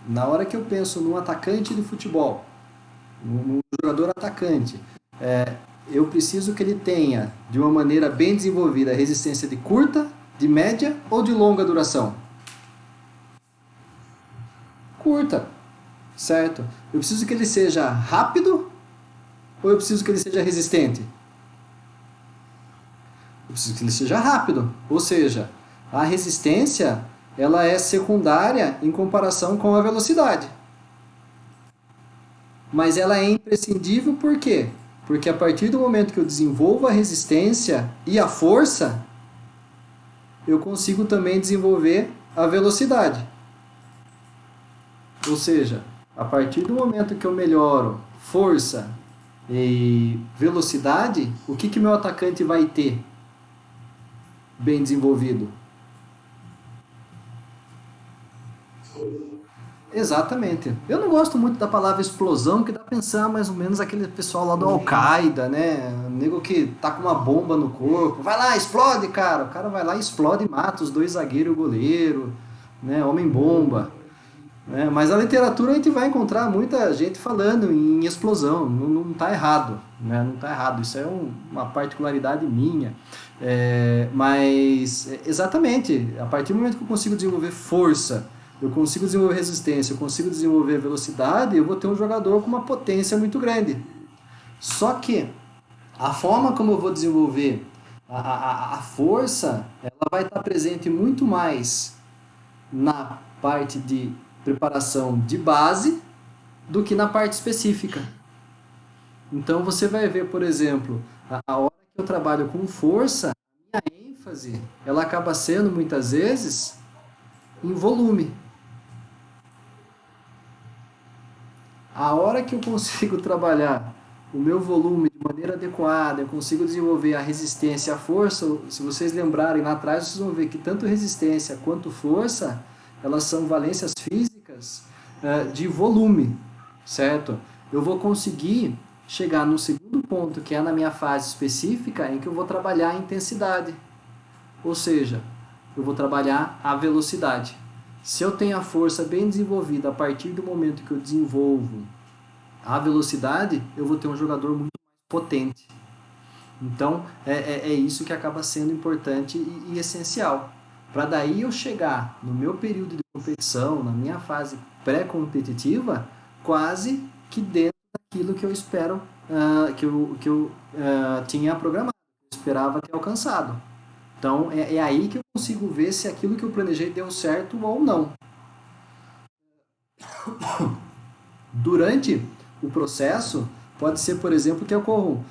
A: Na hora que eu penso num atacante de futebol, num jogador atacante, eu preciso que ele tenha, de uma maneira bem desenvolvida, resistência de curta, de média ou de longa duração? Curta, certo? Eu preciso que ele seja rápido ou eu preciso que ele seja resistente? Eu preciso que ele seja rápido, ou seja, a resistência ela é secundária em comparação com a velocidade. Mas ela é imprescindível por quê? Porque a partir do momento que eu desenvolvo a resistência e a força, eu consigo também desenvolver a velocidade. Ou seja, a partir do momento que eu melhoro força e velocidade, o que meu atacante vai ter bem desenvolvido? Exatamente. Eu não gosto muito da palavra explosão, que dá a pensar mais ou menos aquele pessoal lá do Al-Qaeda, né? O nego que tá com uma bomba no corpo. Vai lá, explode, cara. O cara vai lá e explode e mata os dois zagueiros e o goleiro, né? Homem-bomba. Né? Mas na literatura a gente vai encontrar muita gente falando em explosão. Não tá errado, né? Não tá errado. Isso é uma particularidade minha. Mas, exatamente, a partir do momento que eu consigo desenvolver força, eu consigo desenvolver resistência, eu consigo desenvolver velocidade, eu vou ter um jogador com uma potência muito grande. Só que a forma como eu vou desenvolver a força, ela vai estar presente muito mais na parte de preparação de base do que na parte específica. Então você vai ver, por exemplo, a hora que eu trabalho com força, a minha ênfase, ela acaba sendo muitas vezes em volume. A hora que eu consigo trabalhar o meu volume de maneira adequada, eu consigo desenvolver a resistência e a força, se vocês lembrarem lá atrás, vocês vão ver que tanto resistência quanto força, elas são valências físicas de volume, certo? Eu vou conseguir chegar no segundo ponto, que é na minha fase específica, em que eu vou trabalhar a intensidade. Ou seja, eu vou trabalhar a velocidade. Se eu tenho a força bem desenvolvida a partir do momento que eu desenvolvo a velocidade, eu vou ter um jogador muito mais potente. Então, é isso que acaba sendo importante e essencial. Para daí eu chegar no meu período de competição, na minha fase pré-competitiva, quase que dentro daquilo que eu espero, que eu tinha programado, que eu esperava ter alcançado. Então, é aí que eu consigo ver se aquilo que eu planejei deu certo ou não. Durante o processo, pode ser, por exemplo, que ocorram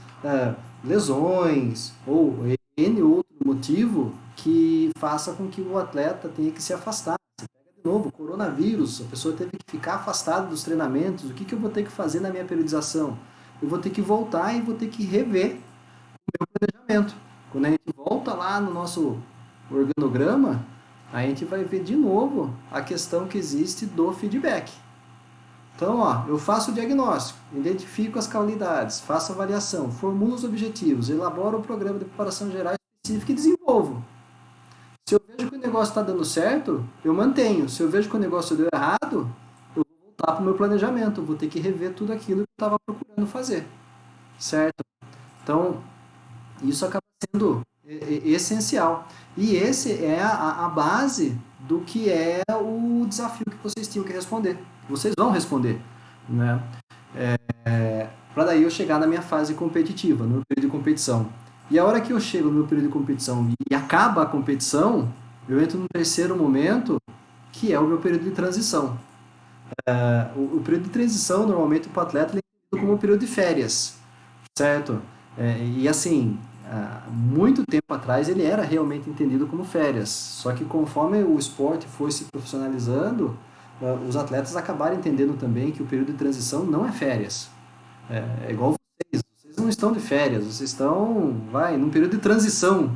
A: lesões ou N outro motivo que faça com que o atleta tenha que se afastar. Você pega de novo, coronavírus, a pessoa teve que ficar afastada dos treinamentos. O que eu vou ter que fazer na minha periodização? Eu vou ter que voltar e vou ter que rever o meu planejamento. Quando a gente volta lá no nosso organograma, a gente vai ver de novo a questão que existe do feedback. Então, eu faço o diagnóstico, identifico as qualidades, faço a avaliação, formulo os objetivos, elaboro o programa de preparação geral específico e desenvolvo. Se eu vejo que o negócio está dando certo, eu mantenho. Se eu vejo que o negócio deu errado, eu vou voltar para o meu planejamento, eu vou ter que rever tudo aquilo que eu estava procurando fazer. Certo? Então, isso acaba sendo essencial. E esse é a base do que é o desafio que vocês tinham que responder. Vocês vão responder, né? Para daí eu chegar na minha fase competitiva, no meu período de competição. E a hora que eu chego no meu período de competição e acaba a competição, eu entro no terceiro momento, que é o meu período de transição. O período de transição, normalmente, para o atleta, ele tem como um período de férias, certo? E assim, muito tempo atrás ele era realmente entendido como férias, só que conforme o esporte foi se profissionalizando, os atletas acabaram entendendo também que o período de transição não é férias. É igual vocês não estão de férias, vocês estão, num período de transição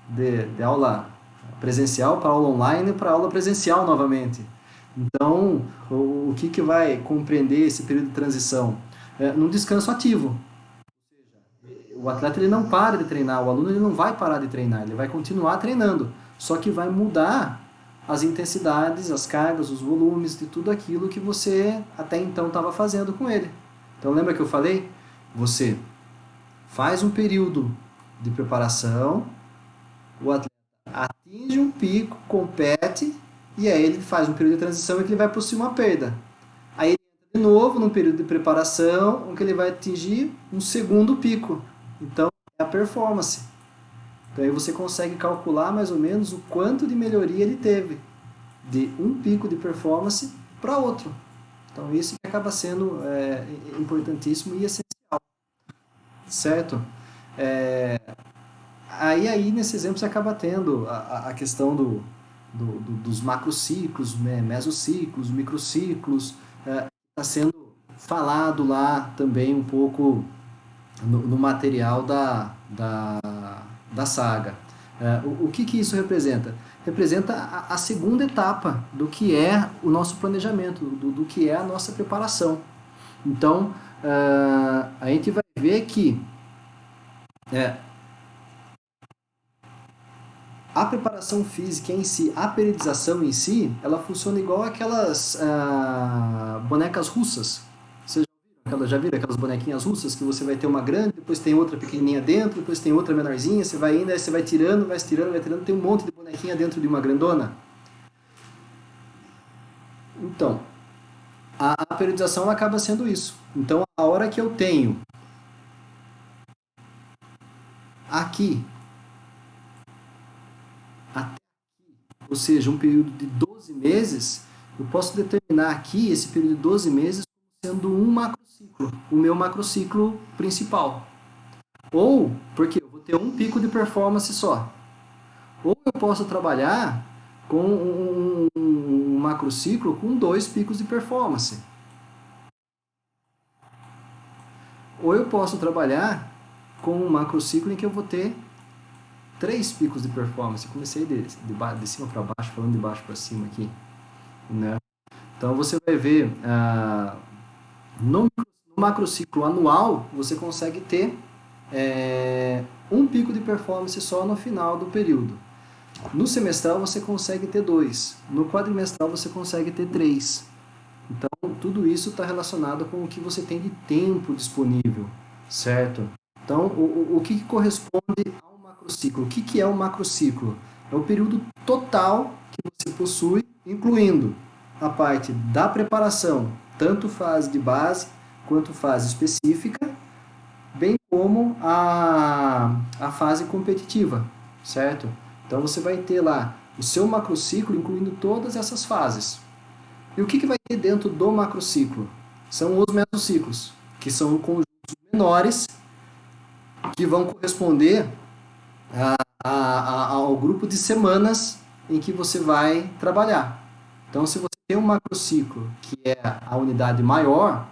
A: de aula presencial para aula online para aula presencial novamente. Então, o que vai compreender esse período de transição? Num descanso ativo. O atleta ele não para de treinar, o aluno ele não vai parar de treinar, ele vai continuar treinando, só que vai mudar as intensidades, as cargas, os volumes de tudo aquilo que você até então estava fazendo com ele. Então lembra que eu falei? Você faz um período de preparação, o atleta atinge um pico, compete, e aí ele faz um período de transição em que ele vai possui uma perda. Aí ele entra de novo num período de preparação, em que ele vai atingir um segundo pico. Então, é a performance. Então, aí você consegue calcular mais ou menos o quanto de melhoria ele teve de um pico de performance para outro. Então, isso acaba sendo importantíssimo e essencial. Certo? Aí, nesse exemplo, você acaba tendo a questão dos macrociclos, mesociclos, microciclos. Está sendo falado lá também um pouco no material da saga. O que isso representa? Representa a segunda etapa do que é o nosso planejamento, do que é a nossa preparação. Então, a gente vai ver que a preparação física em si, a periodização em si, ela funciona igual aquelas bonecas russas. Já viram aquelas bonequinhas russas que você vai ter uma grande, depois tem outra pequenininha dentro, depois tem outra menorzinha, você vai indo, aí você vai tirando, vai estirando, vai tirando, tem um monte de bonequinha dentro de uma grandona. Então, a periodização acaba sendo isso. Então, a hora que eu tenho aqui, até aqui, ou seja, um período de 12 meses, eu posso determinar aqui esse período de 12 meses sendo um macrociclo, o meu macrociclo principal. Ou, porque eu vou ter um pico de performance só. Ou eu posso trabalhar com um macrociclo com 2 picos de performance. Ou eu posso trabalhar com um macrociclo em que eu vou ter 3 picos de performance. Comecei de cima para baixo, falando de baixo para cima aqui. Né? Então você vai ver, no macrociclo anual, você consegue ter um pico de performance só no final do período. No semestral você consegue ter 2. No quadrimestral você consegue ter 3. Então, tudo isso está relacionado com o que você tem de tempo disponível, certo? Então, o que corresponde ao macrociclo? O que é o macrociclo? É o período total que você possui, incluindo a parte da preparação, tanto fase de base quanto fase específica, bem como a fase competitiva, certo? Então, você vai ter lá o seu macrociclo, incluindo todas essas fases. E o que vai ter dentro do macrociclo? São os mesociclos, que são conjuntos menores que vão corresponder ao grupo de semanas em que você vai trabalhar. Então, se você tem um macrociclo, que é a unidade maior,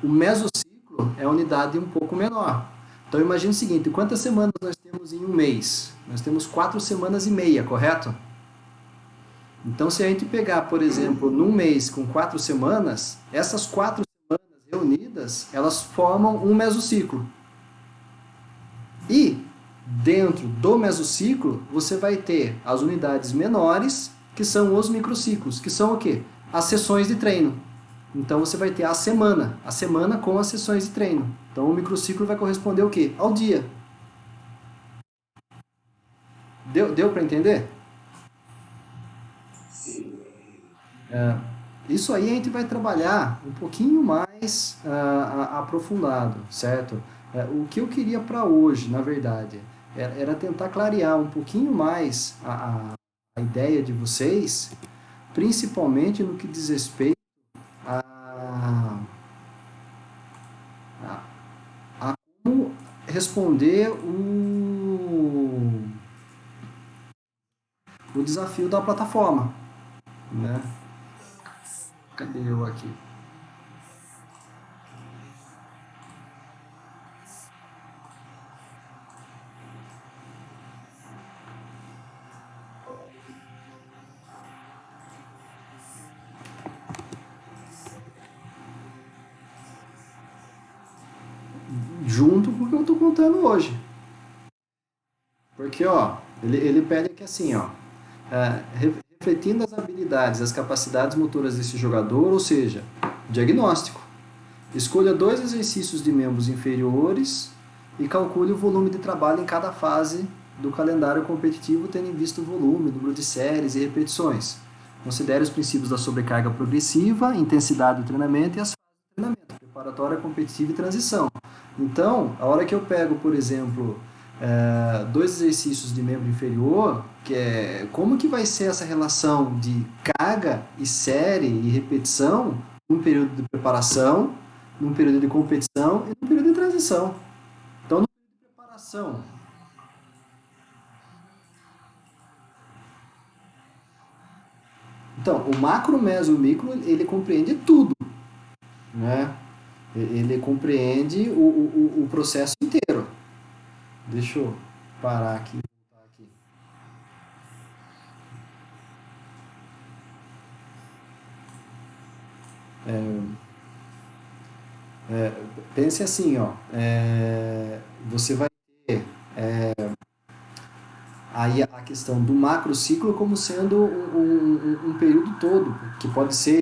A: o mesociclo é a unidade um pouco menor. Então, imagine o seguinte, quantas semanas nós temos em um mês? Nós temos 4 semanas e meia, correto? Então, se a gente pegar, por exemplo, num mês com 4 semanas, essas 4 semanas reunidas, elas formam um mesociclo. E, dentro do mesociclo, você vai ter as unidades menores, que são os microciclos, que são o quê? As sessões de treino. Então, você vai ter a semana com as sessões de treino. Então, o microciclo vai corresponder ao quê? Ao dia. Deu para entender? Isso aí a gente vai trabalhar um pouquinho mais aprofundado, certo? O que eu queria para hoje, na verdade, era tentar clarear um pouquinho mais a ideia de vocês, principalmente no que diz respeito responder o desafio da plataforma, né? Cadê eu aqui? Junto com o que eu estou contando hoje. Porque, ó, ele pede aqui assim, ó, refletindo as habilidades, as capacidades motoras desse jogador, ou seja, diagnóstico. Escolha 2 exercícios de membros inferiores e calcule o volume de trabalho em cada fase do calendário competitivo, tendo em vista o volume, número de séries e repetições. Considere os princípios da sobrecarga progressiva, intensidade do treinamento e as fases do treinamento, preparatória, competitiva e transição. Então, a hora que eu pego, por exemplo, 2 exercícios de membro inferior, que é como que vai ser essa relação de carga e série e repetição num período de preparação, num período de competição e num período de transição. Então, no período de preparação, então, o macro, o meso e o micro, ele compreende tudo, né? Ele compreende o processo inteiro. Deixa eu parar aqui e voltar aqui. Pense assim, ó, você vai ter aí a questão do macro ciclo como sendo um período todo, que pode ser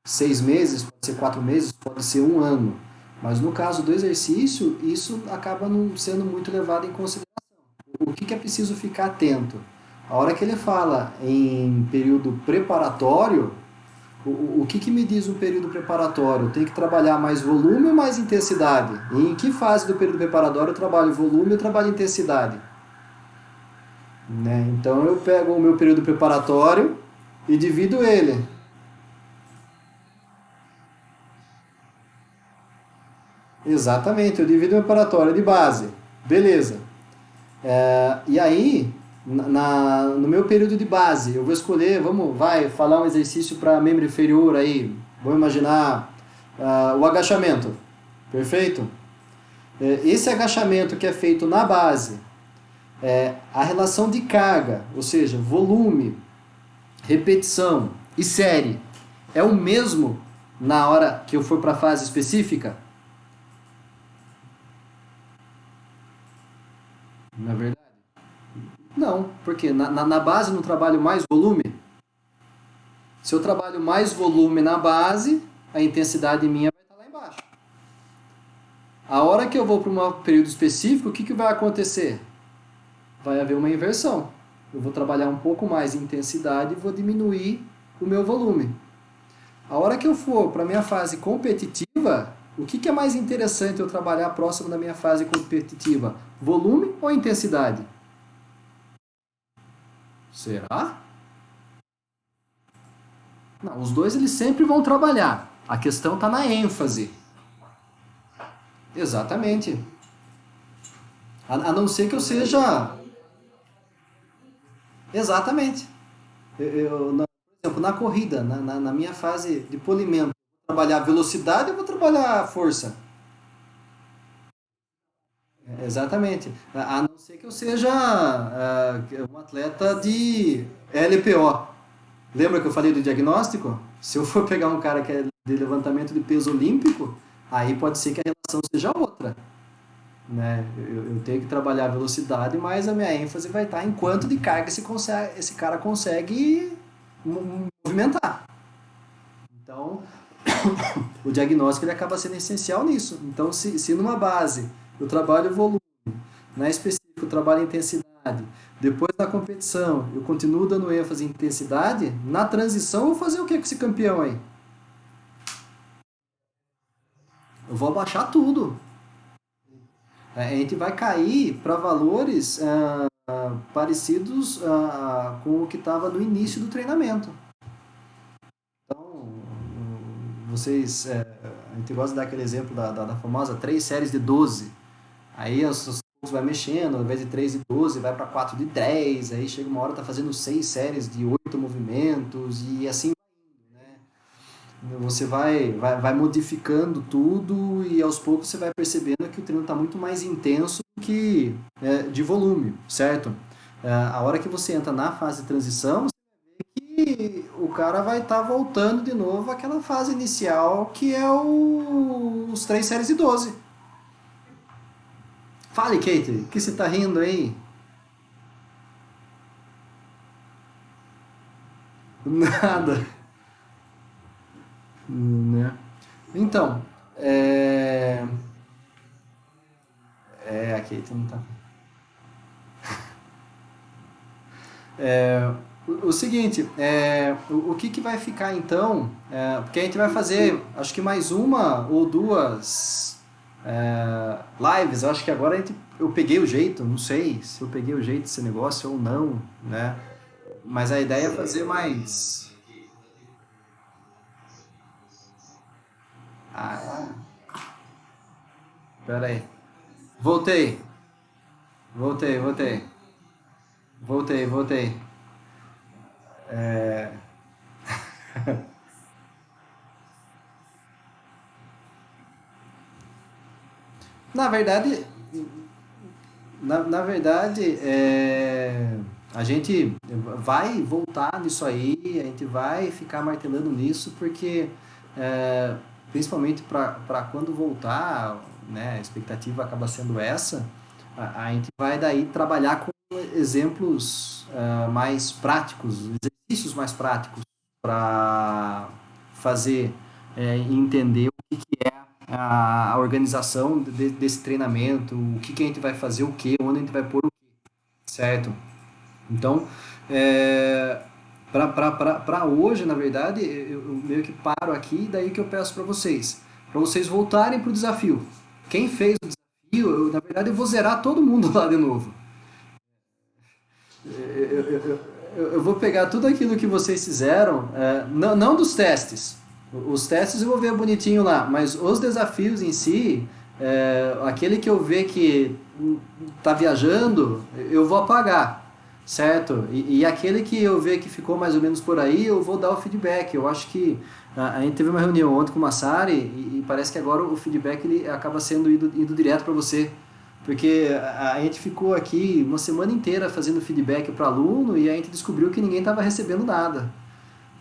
A: 6 meses, pode ser 4 meses, pode ser 1 ano. Mas no caso do exercício, isso acaba não sendo muito levado em consideração. O que é preciso ficar atento? A hora que ele fala em período preparatório, o que me diz um período preparatório? Tem que trabalhar mais volume ou mais intensidade? E em que fase do período preparatório eu trabalho volume ou trabalho intensidade? Né? Então eu pego o meu período preparatório e divido ele. Exatamente, eu divido o preparatório de base. Beleza. E aí, no meu período de base, eu vou escolher, vai falar um exercício para membro inferior aí. Vou imaginar o agachamento. Perfeito? Esse agachamento que é feito na base, a relação de carga, ou seja, volume, repetição e série, é o mesmo na hora que eu for para a fase específica? Na verdade? Não, porque na base não trabalho mais volume. Se eu trabalho mais volume na base, a intensidade minha vai estar lá embaixo. A hora que eu vou para um período específico, o que vai acontecer? Vai haver uma inversão. Eu vou trabalhar um pouco mais de intensidade e vou diminuir o meu volume. A hora que eu for para a minha fase competitiva, o que é mais interessante eu trabalhar próximo da minha fase competitiva? Volume ou intensidade? Será? Não, os dois eles sempre vão trabalhar. A questão está na ênfase. Exatamente. A não ser que eu seja... Exatamente. Por exemplo, na corrida, na minha fase de polimento, eu vou trabalhar velocidade ou vou trabalhar força? Exatamente. A não ser que eu seja um atleta de LPO. Lembra que eu falei do diagnóstico? Se eu for pegar um cara que é de levantamento de peso olímpico, aí pode ser que a relação seja outra. Né? Eu tenho que trabalhar a velocidade, mas a minha ênfase vai estar em quanto de carga esse cara consegue movimentar. Então, o diagnóstico ele acaba sendo essencial nisso. Então, se numa base eu trabalho volume, na específico eu trabalho intensidade, depois na competição eu continuo dando ênfase em intensidade, na transição eu vou fazer o que com esse campeão aí? Eu vou abaixar tudo. A gente vai cair para valores parecidos com o que estava no início do treinamento. Então, vocês, a gente gosta de dar aquele exemplo da famosa 3 séries de 12. Aí os pontos vai mexendo, ao invés de 3 de 12, vai para 4 de 10, aí chega uma hora tá fazendo 6 séries de 8 movimentos e assim você vai modificando tudo e aos poucos você vai percebendo que o treino está muito mais intenso que de volume, certo? A hora que você entra na fase de transição, e o cara vai estar voltando de novo àquela fase inicial que é os 3 séries de 12. Fale, Kate, que você tá rindo aí? Nada, né? Então, a Kate não tá. O seguinte, o que vai ficar então? Porque a gente vai fazer, acho que mais uma ou duas lives. Eu acho que agora eu peguei o jeito, não sei se eu peguei o jeito desse negócio ou não, né? Mas a ideia é fazer mais. Ah, pera aí. Voltei, voltei. Voltei. Na verdade, na verdade, a gente vai voltar nisso aí, a gente vai ficar martelando nisso, porque é, principalmente para quando voltar, né, a expectativa acaba sendo essa, a gente vai daí trabalhar com exemplos mais práticos, exercícios mais práticos para fazer e entender o que é a organização desse treinamento, o que a gente vai fazer, o que, onde a gente vai pôr o que, certo? Então, para hoje, na verdade, eu meio que paro aqui, daí que eu peço para vocês voltarem para o desafio. Quem fez o desafio, na verdade, eu vou zerar todo mundo lá de novo. Eu vou pegar tudo aquilo que vocês fizeram, não dos testes. Os testes eu vou ver bonitinho lá, mas os desafios em si, aquele que eu ver que tá viajando, eu vou apagar, certo? E aquele que eu ver que ficou mais ou menos por aí, eu vou dar o feedback. Eu acho que a gente teve uma reunião ontem com o Massari e parece que agora o feedback ele acaba sendo indo direto para você. Porque a gente ficou aqui uma semana inteira fazendo feedback para aluno e a gente descobriu que ninguém estava recebendo nada.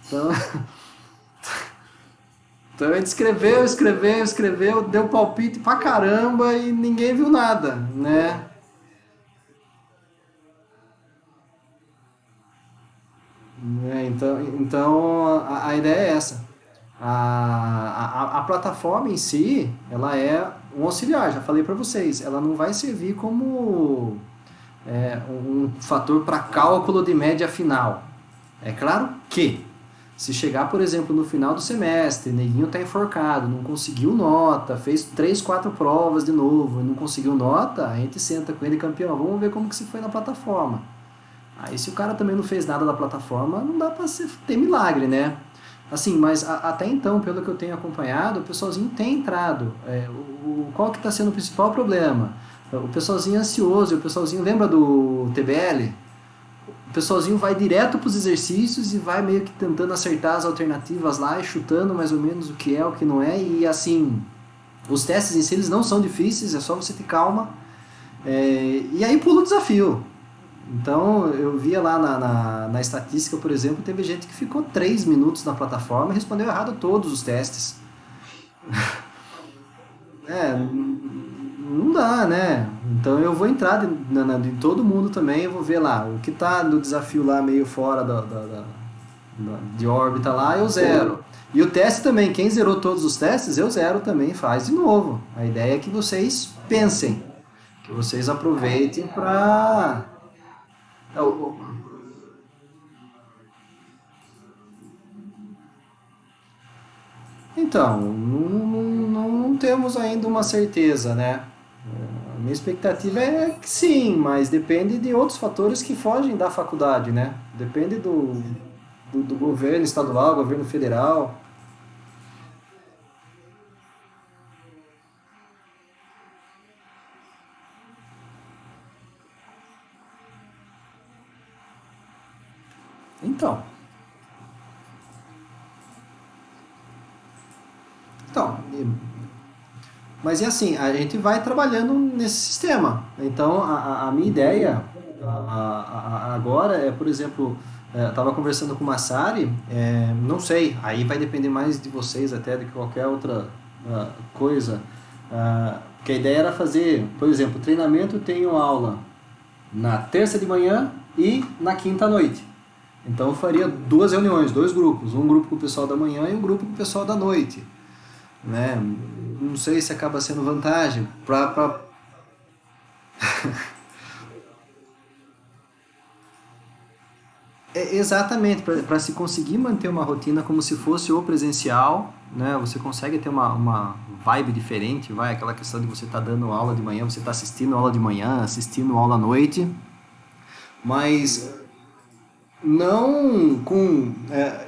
A: Então, então a gente escreveu, deu palpite pra caramba e ninguém viu nada, né? Então a ideia é essa. A plataforma em si, ela é um auxiliar, já falei para vocês. Ela não vai servir como um fator para cálculo de média final. É claro que, se chegar, por exemplo, no final do semestre, neguinho está enforcado, não conseguiu nota, fez 3, 4 provas de novo, não conseguiu nota, a gente senta com ele, campeão, vamos ver como que se foi na plataforma. Aí se o cara também não fez nada da plataforma, não dá para ter milagre, né? Assim, mas até então, pelo que eu tenho acompanhado, o pessoalzinho tem entrado. Qual que está sendo o principal problema? O pessoalzinho é ansioso, o pessoalzinho lembra do TBL? O pessoalzinho vai direto para os exercícios e vai meio que tentando acertar as alternativas lá e chutando mais ou menos o que é, o que não é. E assim, os testes em si eles não são difíceis, é só você ter calma. E aí pula o desafio. Então, eu via lá na estatística, por exemplo, teve gente que ficou 3 minutos na plataforma e respondeu errado todos os testes. Não dá, né? Então eu vou entrar de todo mundo também, eu vou ver lá, o que tá no desafio lá meio fora de órbita lá, eu zero. E o teste também, quem zerou todos os testes, eu zero também, faz de novo. A ideia é que vocês pensem, que vocês aproveitem para... Então, não temos ainda uma certeza, né? A minha expectativa é que sim, mas depende de outros fatores que fogem da faculdade, né? Depende do governo estadual, governo federal. Então, então, mas é assim, a gente vai trabalhando nesse sistema. Então, a minha ideia agora é, por exemplo, estava conversando com o Massari, não sei, aí vai depender mais de vocês até do que qualquer outra coisa. Que a ideia era fazer, por exemplo, treinamento, tenho aula na terça de manhã e na quinta à noite. Então eu faria duas reuniões, dois grupos, um grupo com o pessoal da manhã e um grupo com o pessoal da noite, né? Não sei se acaba sendo vantagem para exatamente para se conseguir manter uma rotina como se fosse o presencial, né? Você consegue ter uma vibe diferente, vai aquela questão de você estar dando aula de manhã, você está assistindo aula de manhã, assistindo aula à noite, mas não com.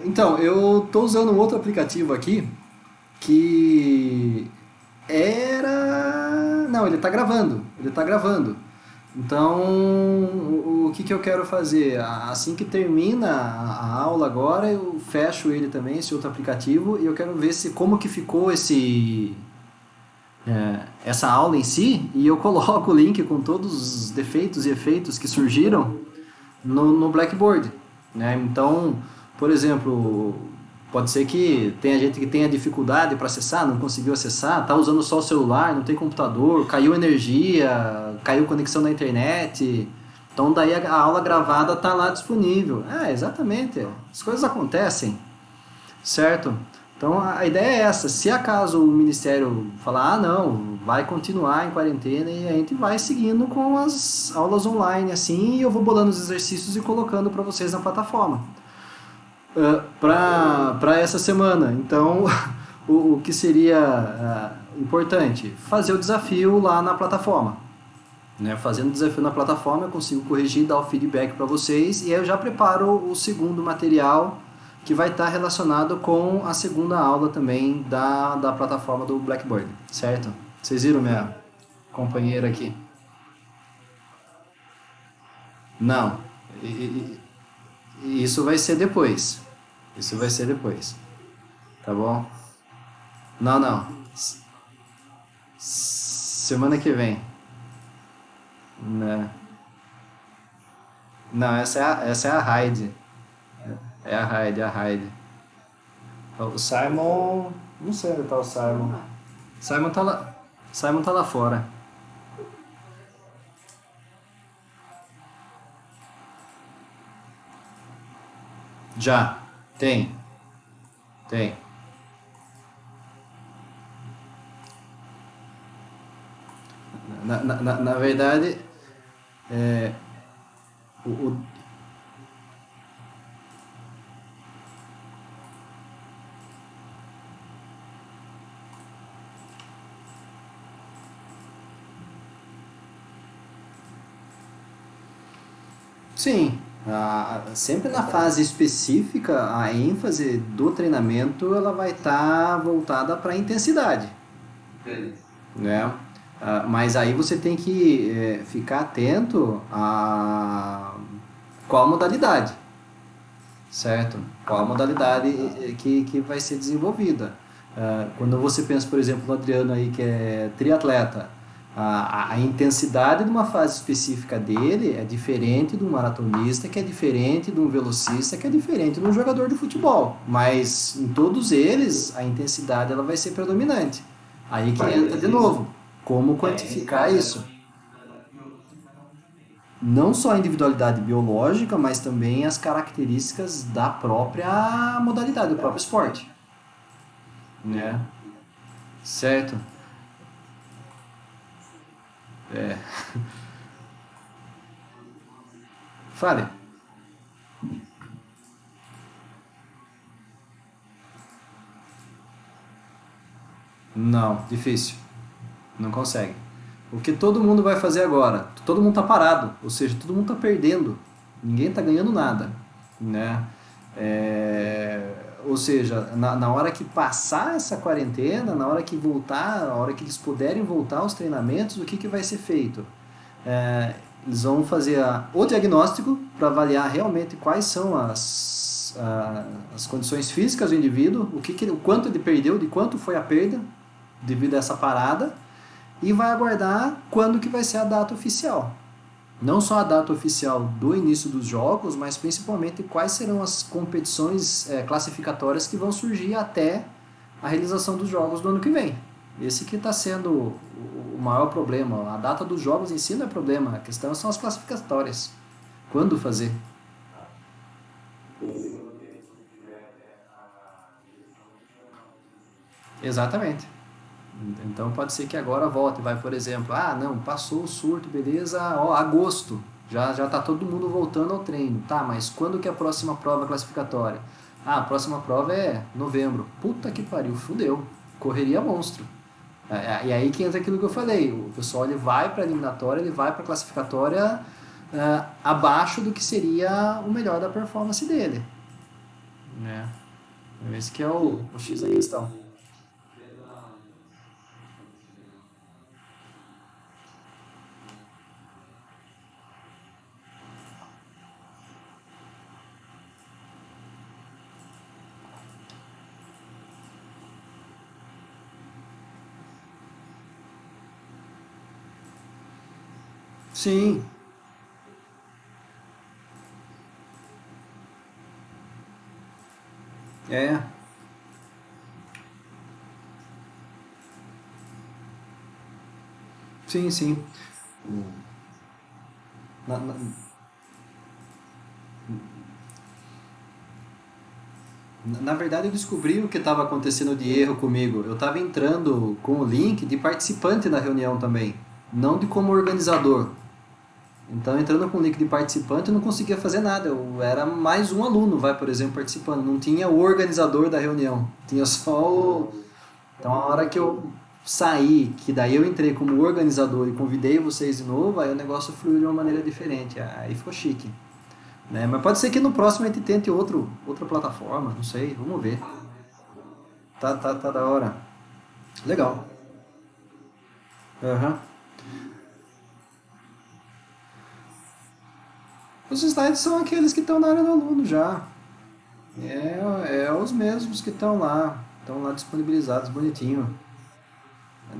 A: Então, eu estou usando um outro aplicativo aqui que era. Não, ele está gravando. Ele está gravando. Então, o que eu quero fazer? Assim que termina a aula agora, eu fecho ele também, esse outro aplicativo, e eu quero ver como que ficou essa aula em si, e eu coloco o link com todos os defeitos e efeitos que surgiram no Blackboard, né? Então, por exemplo, pode ser que tenha gente que tenha dificuldade para acessar, não conseguiu acessar, está usando só o celular, não tem computador, caiu energia, caiu conexão na internet. Então daí a aula gravada está lá disponível. Exatamente. As coisas acontecem, certo? Então a ideia é essa. Se acaso o Ministério falar, não, vai continuar em quarentena, e a gente vai seguindo com as aulas online assim, e eu vou bolando os exercícios e colocando para vocês na plataforma. Para essa semana. Então, o que seria importante? Fazer o desafio lá na plataforma. Né? Fazendo o desafio na plataforma, eu consigo corrigir, dar o feedback para vocês, e aí eu já preparo o segundo material que vai estar relacionado com a segunda aula também da plataforma do Blackboard, certo? Vocês viram minha companheira aqui? Não. Isso vai ser depois. Isso vai ser depois. Tá bom? Não, não. Semana que vem. Né? Não, essa é a Raid. É a Raid, é a Raid. O Simon. Não sei onde tá o Simon. Simon tá lá. Simon tá lá fora. Já. Tem. Tem. Na verdade, é, o, o- sim, sempre na fase específica, a ênfase do treinamento ela vai estar voltada para a intensidade, né? Mas aí você tem que ficar atento a qual modalidade, certo? Qual a modalidade que vai ser desenvolvida. Quando você pensa, por exemplo, no Adriano aí que é triatleta, a intensidade de uma fase específica dele é diferente de um maratonista, que é diferente de um velocista, que é diferente de um jogador de futebol. Mas em todos eles, a intensidade ela vai ser predominante. Aí que entra de novo, como quantificar isso? Não só a individualidade biológica, mas também as características da própria modalidade, do próprio esporte, né? Certo? É. Fale. Não, difícil. Não consegue. O que todo mundo vai fazer agora? Todo mundo está parado, ou seja, todo mundo está perdendo. Ninguém está ganhando nada, né? Ou seja, na hora que passar essa quarentena, na hora que voltar, na hora que eles puderem voltar aos treinamentos, o que vai ser feito? Eles vão fazer o diagnóstico para avaliar realmente quais são as condições físicas do indivíduo, o quanto ele perdeu, de quanto foi a perda devido a essa parada, e vai aguardar quando que vai ser a data oficial. Não só a data oficial do início dos jogos, mas principalmente quais serão as competições classificatórias que vão surgir até a realização dos jogos do ano que vem. Esse que está sendo o maior problema. A data dos jogos em si não é problema, a questão são as classificatórias. Quando fazer? Exatamente. Então pode ser que agora volte, vai, por exemplo, não, passou o surto, beleza, ó, agosto, já tá todo mundo voltando ao treino. Tá, mas quando que é a próxima prova classificatória? A próxima prova é novembro. Puta que pariu, fudeu. Correria monstro. E aí que entra aquilo que eu falei, o pessoal ele vai para a eliminatória, ele vai para a classificatória abaixo do que seria o melhor da performance dele. Né? Esse que é o X da questão. Sim, é. Sim, sim. Na, na, na verdade, eu descobri o que estava acontecendo de erro comigo. Eu estava entrando com o link de participante na reunião também, não de como organizador. Então, entrando com o link de participante, eu não conseguia fazer nada. Eu era mais um aluno, vai, por exemplo, participando. Não tinha o organizador da reunião. Tinha só o... Então, a hora que eu saí, que daí eu entrei como organizador e convidei vocês de novo, aí o negócio fluiu de uma maneira diferente. Aí ficou chique. Né? Mas pode ser que no próximo a gente tente outra plataforma, não sei, vamos ver. Tá da hora. Legal. Aham. Os slides são aqueles que estão na área do aluno já. É os mesmos que estão lá disponibilizados bonitinho.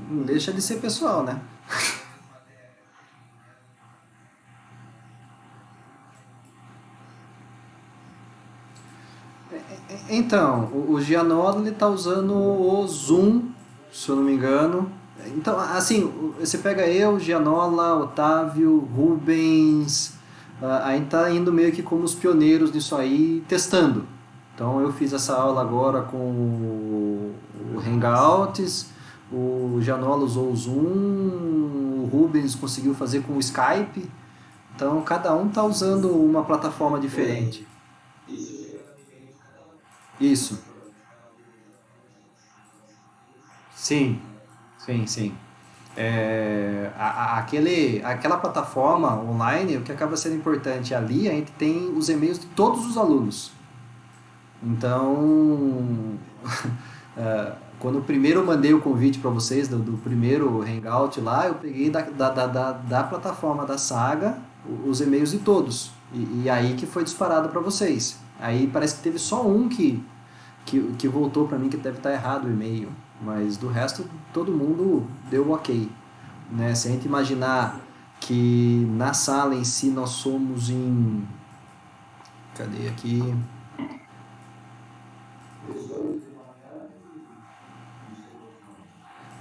A: Não deixa de ser pessoal, né? Então, o Giannola ele tá usando o Zoom, se eu não me engano. Então, assim, você pega eu, Gianola, Otávio, Rubens, a gente tá indo meio que como os pioneiros nisso aí, testando. Então, eu fiz essa aula agora com o Hangouts, o Gianola usou o Zoom, o Rubens conseguiu fazer com o Skype. Então, cada um tá usando uma plataforma diferente. Isso. Sim, sim. Aquela plataforma online, o que acaba sendo importante ali, a gente tem os e-mails de todos os alunos. Então, quando eu primeiro mandei o convite para vocês do primeiro Hangout lá, eu peguei da plataforma da Saga os e-mails de todos. E aí que foi disparado para vocês. Aí parece que teve só um que voltou para mim que deve estar errado o e-mail, mas do resto todo mundo deu ok, né? Se a gente imaginar que na sala em si nós somos em, cadê aqui?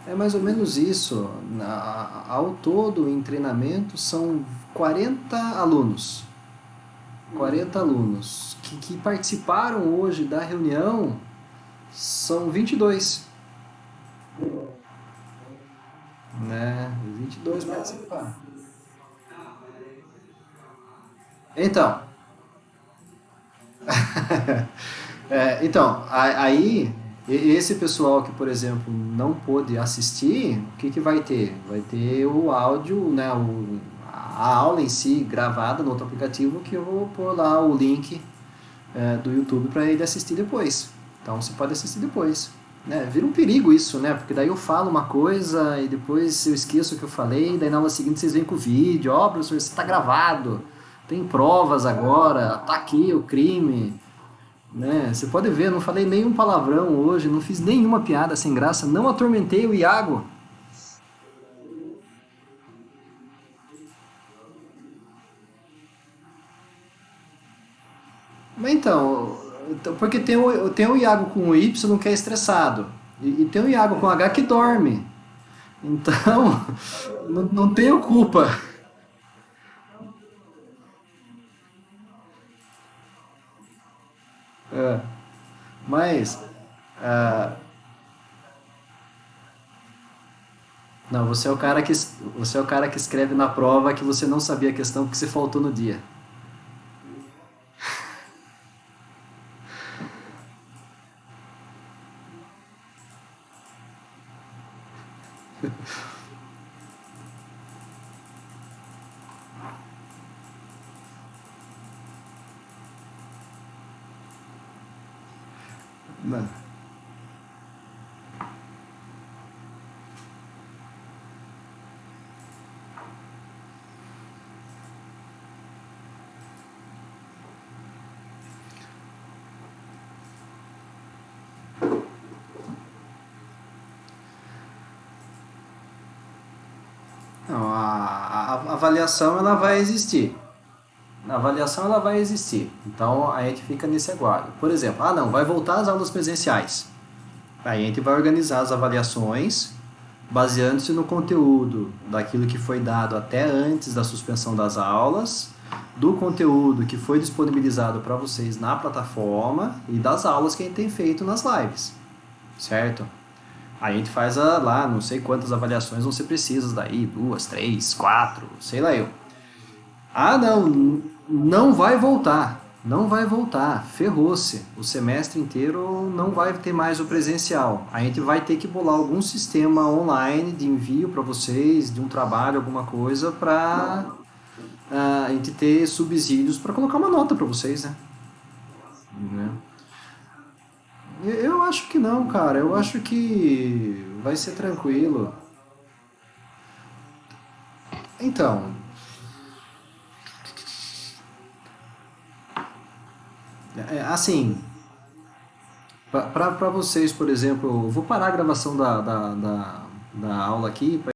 A: É mais ou menos isso. Ao todo em treinamento são 40 alunos. 40 alunos que participaram hoje da reunião são 22, né? 22 participaram. Então, aí esse pessoal que, por exemplo, não pôde assistir, o que vai ter? Vai ter o áudio, né? A aula em si gravada no outro aplicativo que eu vou pôr lá o link do YouTube para ele assistir depois. Então você pode assistir depois. né, vira um perigo isso, né? Porque daí eu falo uma coisa e depois eu esqueço o que eu falei, e daí na aula seguinte vocês vêm com o vídeo, ó, professor, isso está gravado, tem provas agora, tá aqui o crime, né? Você pode ver, eu não falei nenhum palavrão hoje, não fiz nenhuma piada sem graça, não atormentei o Iago. Mas então, porque tem o Iago com o Y que é estressado, e tem o Iago com H que dorme. Então, não tenho culpa. É, mas, ah, não, você é o cara que escreve na prova que você não sabia a questão porque você faltou no dia. Não. Não, a avaliação ela vai existir. A avaliação ela vai existir. Então a gente fica nesse aguardo. Por exemplo, ah não, vai voltar às aulas presenciais. Aí a gente vai organizar as avaliações baseando-se no conteúdo daquilo que foi dado até antes da suspensão das aulas, do conteúdo que foi disponibilizado para vocês na plataforma e das aulas que a gente tem feito nas lives, certo? Aí a gente faz lá, não sei quantas avaliações vão ser precisas daí, 2, 3, 4, sei lá eu. Ah, não, não vai voltar. Não vai voltar. Ferrou-se. O semestre inteiro não vai ter mais o presencial. A gente vai ter que bolar algum sistema online de envio para vocês, de um trabalho, alguma coisa, para a gente ter subsídios para colocar uma nota para vocês, né? Eu acho que não, cara. Eu acho que vai ser tranquilo. Então, assim, para vocês, por exemplo, eu vou parar a gravação da aula aqui